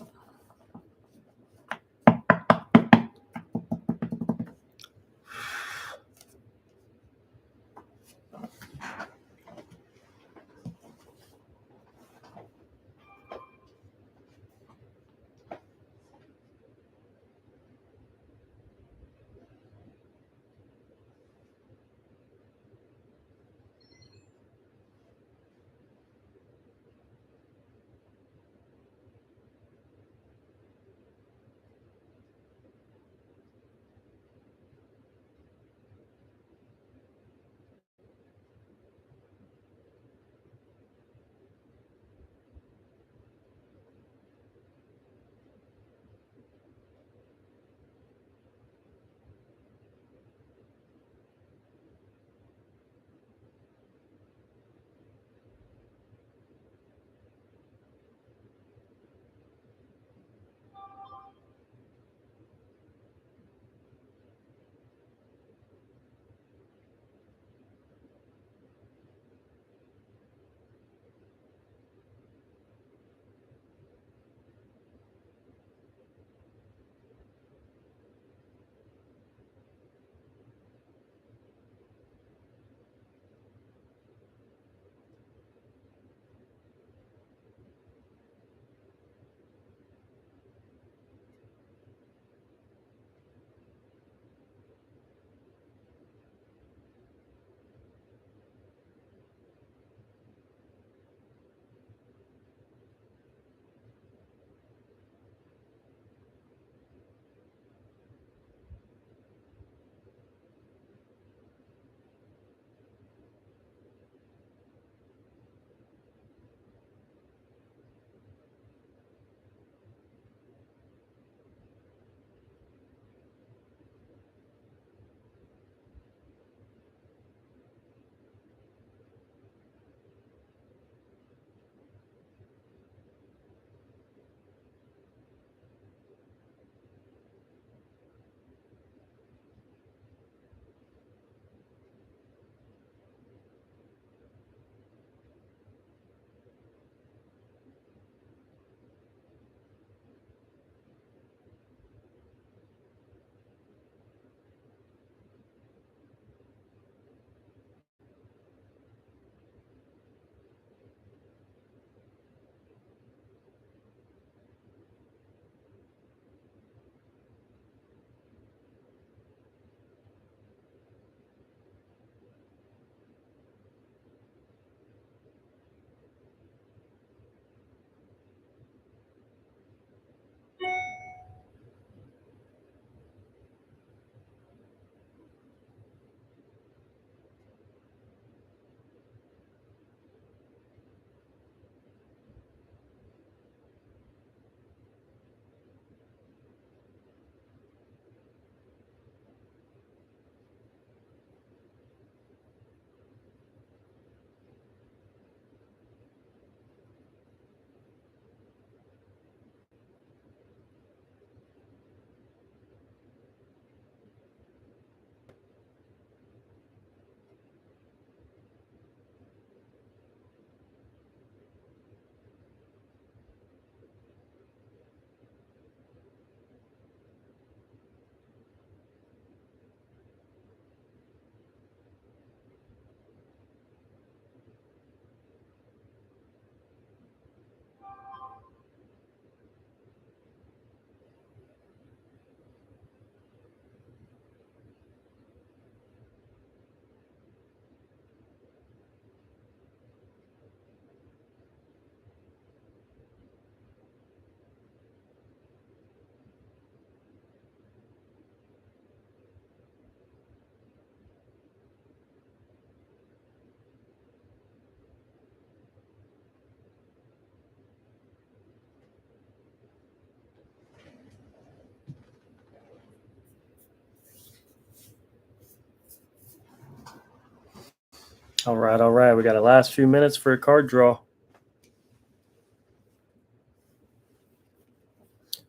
All right, all right. We got the last few minutes for a card draw.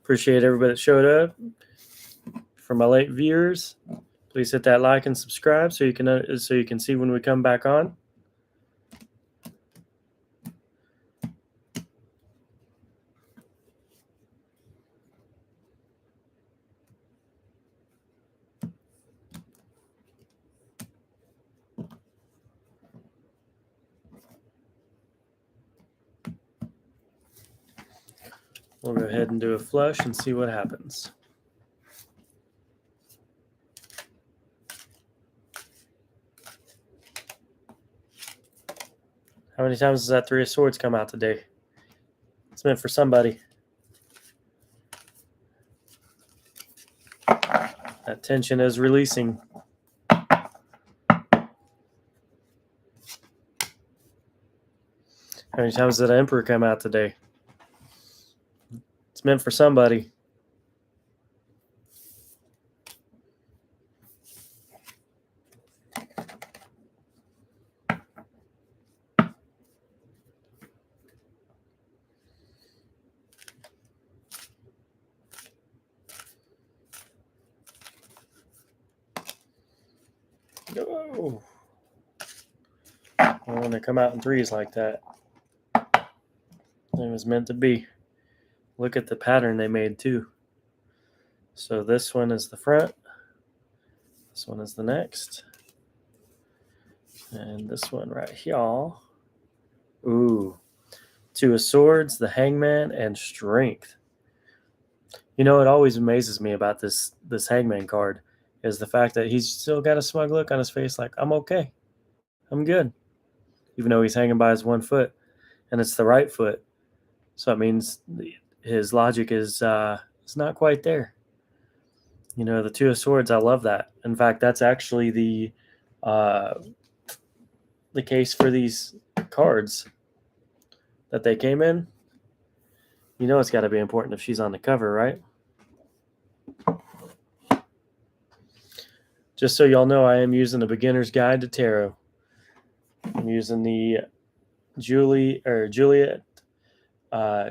Appreciate everybody that showed up. For my late viewers, please hit that like and subscribe so you can see when we come back on. We'll go ahead and do a flush and see what happens. How many times does that 3 of Swords come out today? It's meant for somebody. That tension is releasing. How many times did the Emperor come out today? It's meant for somebody. Oh. Well, when they come out in 3s like that, it was meant to be. Look at the pattern they made too. So this one is the front. This one is the next. And this one right here. Ooh. 2 of Swords, the Hangman, and Strength. You know, it always amazes me about this Hangman card is the fact that he's still got a smug look on his face like, I'm okay. I'm good. Even though he's hanging by his 1 foot. And it's the right foot. So it means his logic is not quite there. You know, the 2 of Swords, I love that. In fact, that's actually the case for these cards that they came in. You know it's got to be important if she's on the cover, right? Just so y'all know, I am using a beginner's guide to tarot. I'm using the Juliet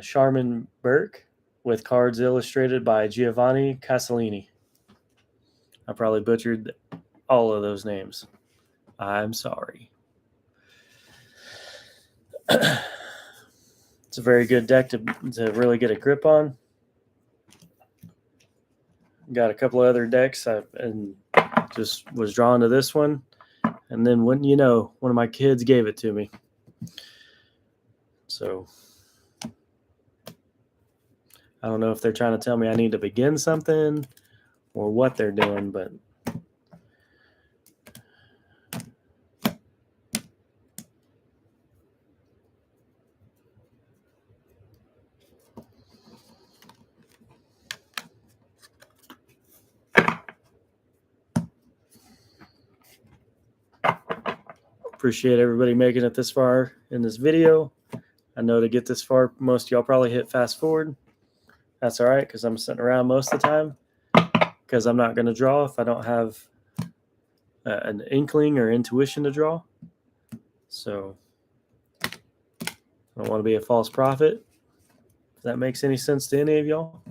Sharman Burke with cards illustrated by Giovanni Castellini. I probably butchered all of those names. I'm sorry. It's a very good deck to really get a grip on. Got a couple of other decks and just was drawn to this one. And then wouldn't you know, one of my kids gave it to me. So I don't know if they're trying to tell me I need to begin something or what they're doing, but appreciate everybody making it this far in this video. I know to get this far, most of y'all probably hit fast forward. That's all right, because I'm sitting around most of the time because I'm not going to draw if I don't have an inkling or intuition to draw. So I don't want to be a false prophet, if that makes any sense to any of y'all.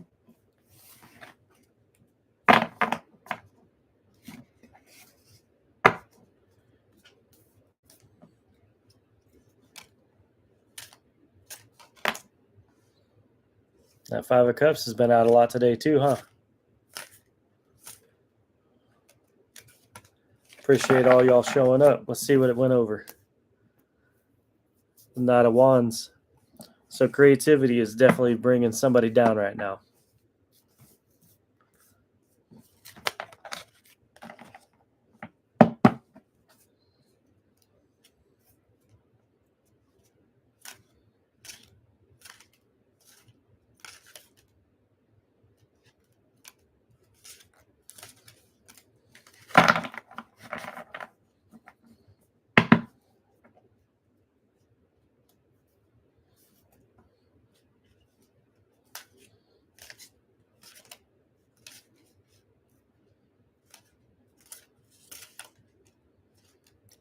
That 5 of Cups has been out a lot today too, huh? Appreciate all y'all showing up. Let's see what it went over. The Knight of Wands. So creativity is definitely bringing somebody down right now.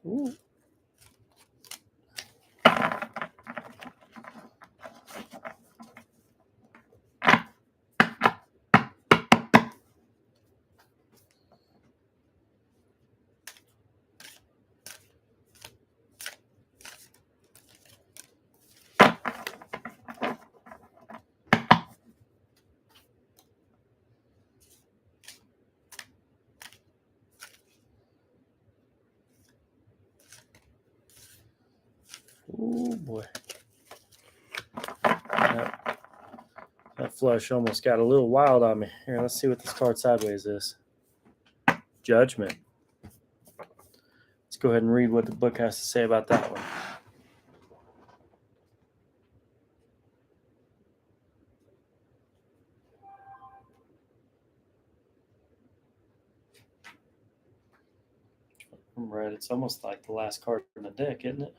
Ooh. Ooh, boy. That flush almost got a little wild on me. Here, let's see what this card sideways is. Judgment. Let's go ahead and read what the book has to say about that one. I'm right. It's almost like the last card in the deck, isn't it?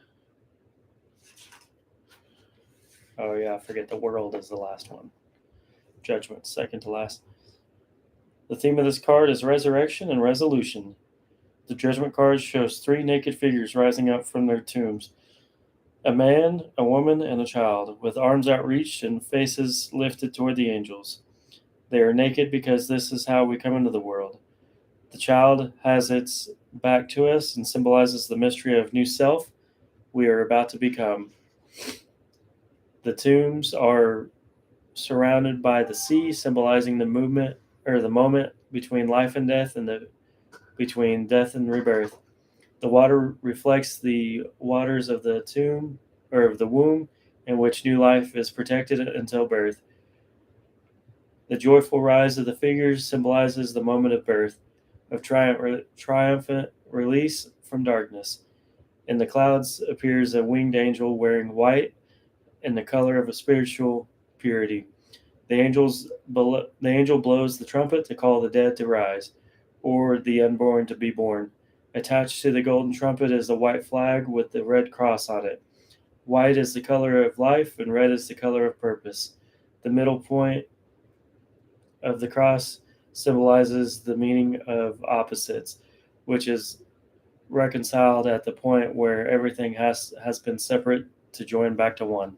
Oh, yeah, I forget the world is the last one. Judgment, second to last. The theme of this card is resurrection and resolution. The Judgment card shows three naked figures rising up from their tombs. A man, a woman, and a child, with arms outreached and faces lifted toward the angels. They are naked because this is how we come into the world. The child has its back to us and symbolizes the mystery of new self we are about to become. The tombs are surrounded by the sea, symbolizing the movement or the moment between life and death and between death and rebirth. The water reflects the waters of the tomb or of the womb in which new life is protected until birth. The joyful rise of the figures symbolizes the moment of birth, of triumphant release from darkness. In the clouds appears a winged angel wearing white in the color of a spiritual purity. The angel blows the trumpet to call the dead to rise, or the unborn to be born. Attached to the golden trumpet is the white flag with the red cross on it. White is the color of life, and red is the color of purpose. The middle point of the cross symbolizes the meaning of opposites, which is reconciled at the point where everything has been separate to join back to one.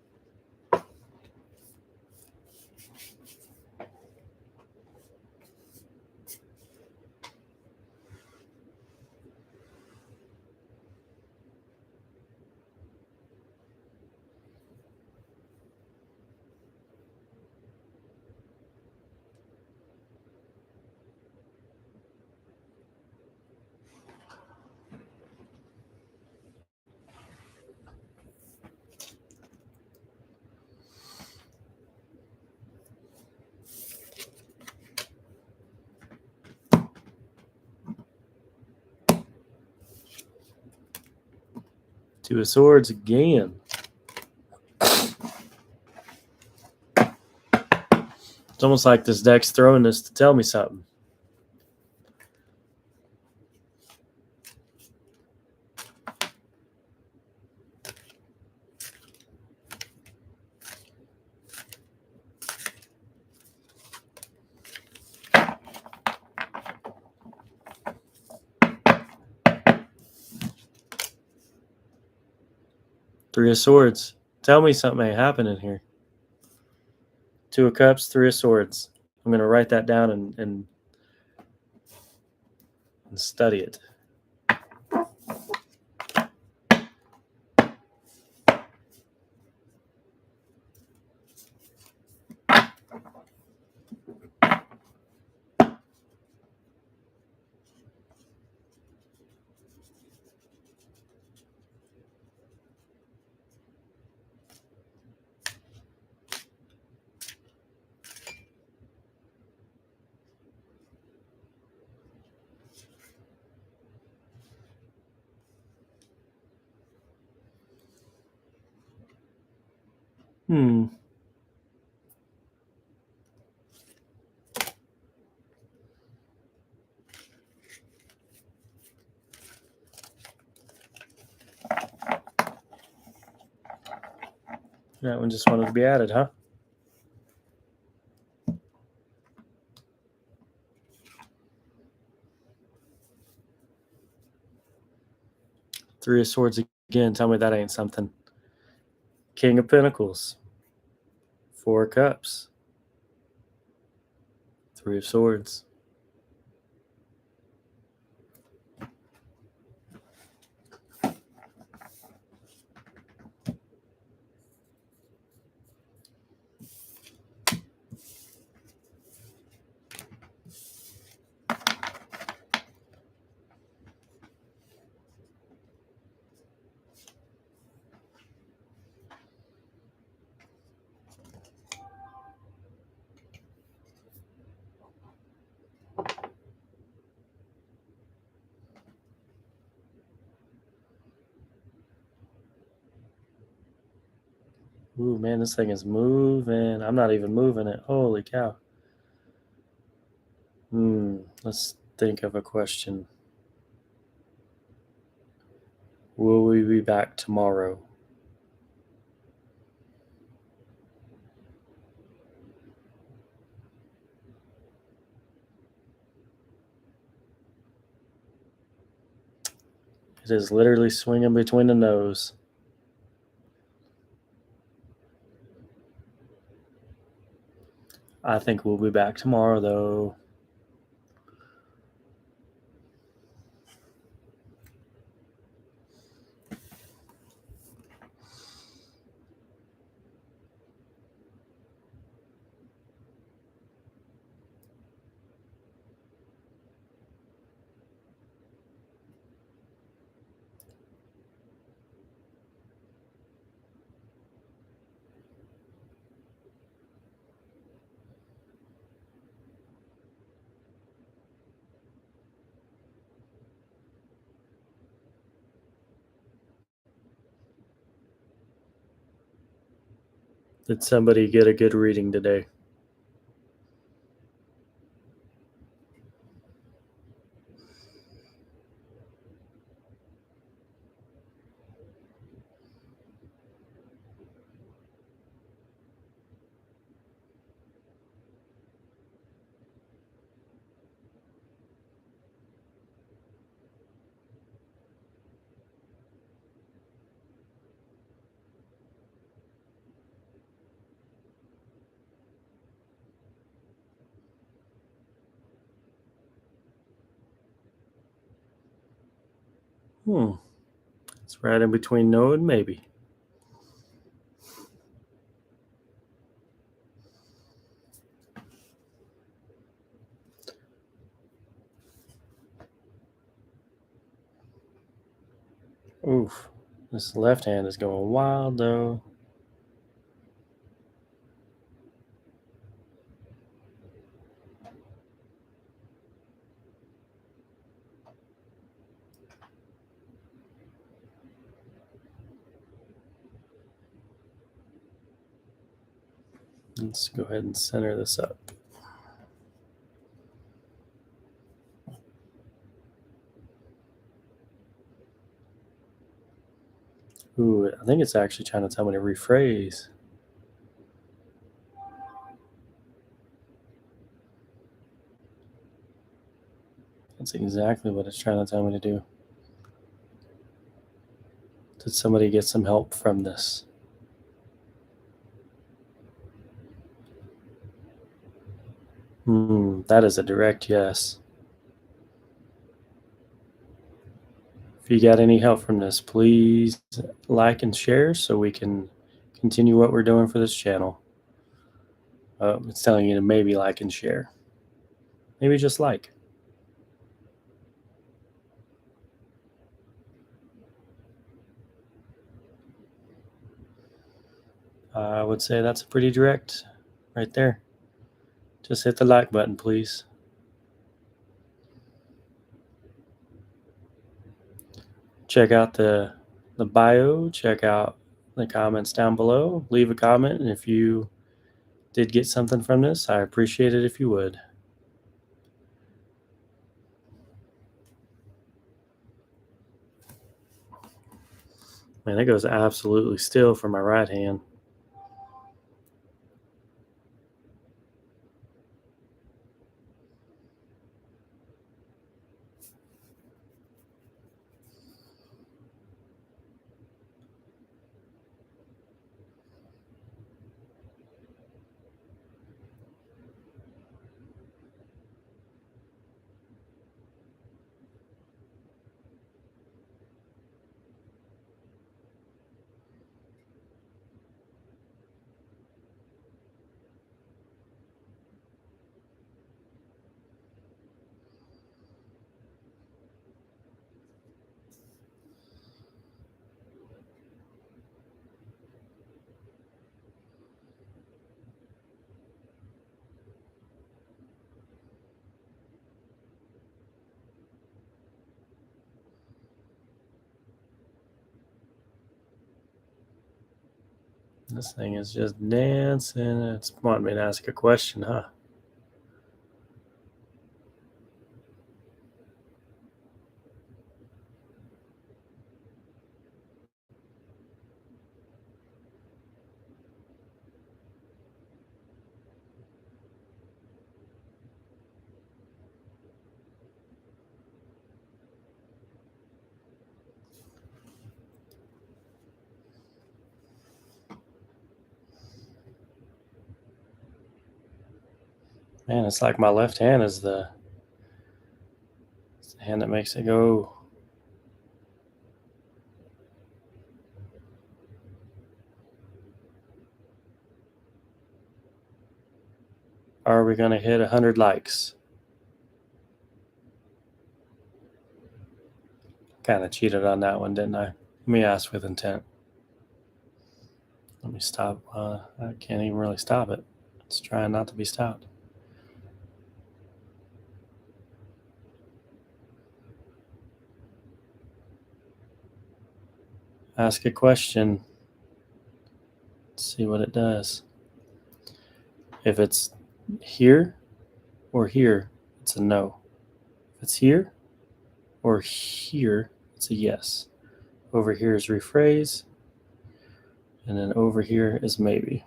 Two of Swords again. It's almost like this deck's throwing this to tell me something. Three of Swords. Tell me something ain't happening here. Two of Cups, Three of Swords. I'm going to write that down and study it. That one just wanted to be added, huh? Three of Swords again. Tell me that ain't something. King of Pentacles. Four of Cups. Three of Swords. Ooh, man, this thing is moving. I'm not even moving it. Holy cow. Let's think of a question. Will we be back tomorrow? It is literally swinging between the nose. I think we'll be back tomorrow, though. Did somebody get a good reading today? It's right in between no and maybe. Oof. This left hand is going wild, though. Let's go ahead and center this up. Ooh, I think it's actually trying to tell me to rephrase. That's exactly what it's trying to tell me to do. Did somebody get some help from this? That is a direct yes. If you got any help from this, please like and share so we can continue what we're doing for this channel. It's telling you to maybe like and share. Maybe just like. I would say that's pretty direct right there. Just hit the like button, please. Check out the bio. Check out the comments down below. Leave a comment, and if you did get something from this, I appreciate it if you would. Man, it goes absolutely still for my right hand. This thing is just dancing. It's wanting me to ask a question, huh? Man, it's like my left hand is the hand that makes it go. Are we going to hit 100 likes? Kind of cheated on that one, didn't I? Let me ask with intent. Let me stop. I can't even really stop it. It's trying not to be stopped. Ask a question. See what it does. If it's here or here, it's a no. If it's here or here, it's a yes. Over here is rephrase, and then over here is maybe.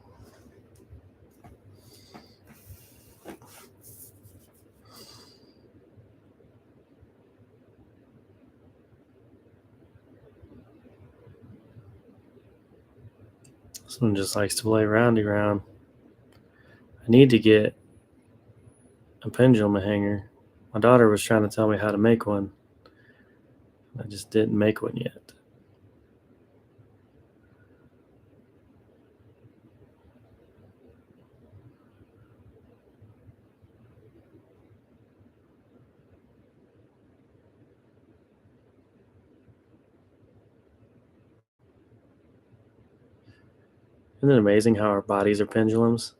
This one just likes to play roundy round. I need to get a pendulum hanger. My daughter was trying to tell me how to make one. I just didn't make one yet. Isn't it amazing how our bodies are pendulums?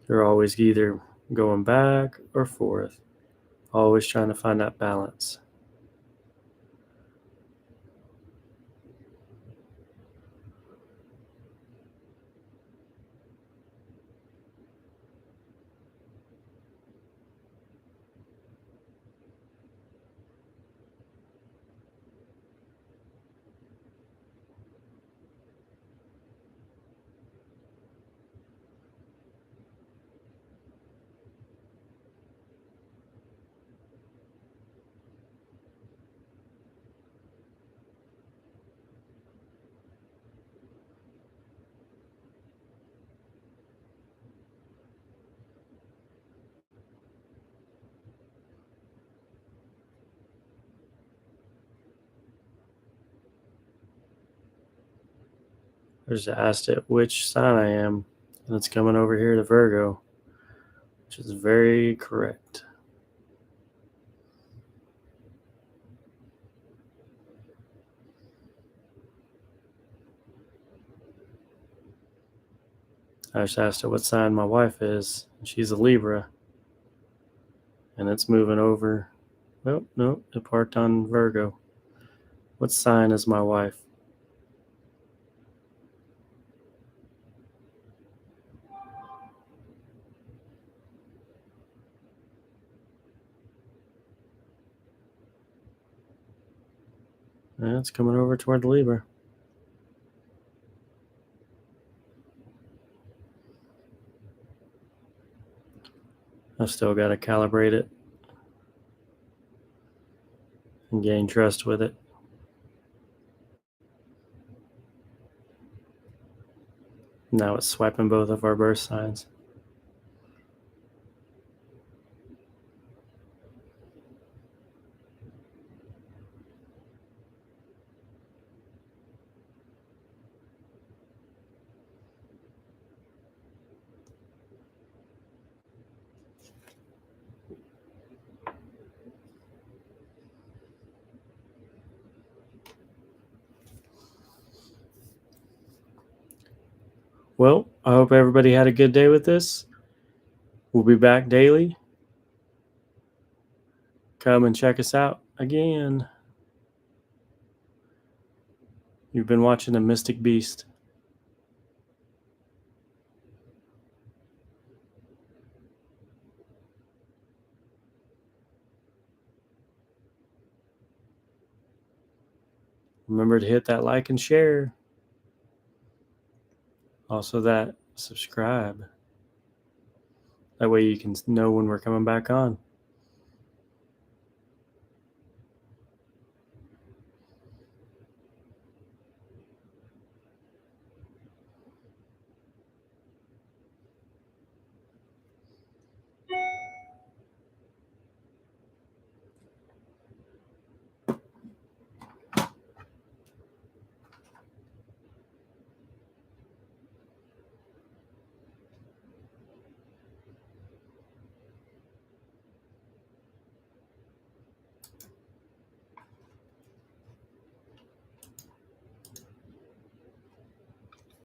They're always either going back or forth, always trying to find that balance. I just asked it which sign I am, and it's coming over here to Virgo, which is very correct. I just asked it what sign my wife is, and she's a Libra, and it's moving over. Oh, no, it parked on Virgo. What sign is my wife? Yeah, it's coming over toward the Libra. I've still got to calibrate it and gain trust with it. Now it's swiping both of our birth signs. Well, I hope everybody had a good day with this. We'll be back daily. Come and check us out again. You've been watching The Mystic Beast. Remember to hit that like and share. Also that subscribe. That way you can know when we're coming back on.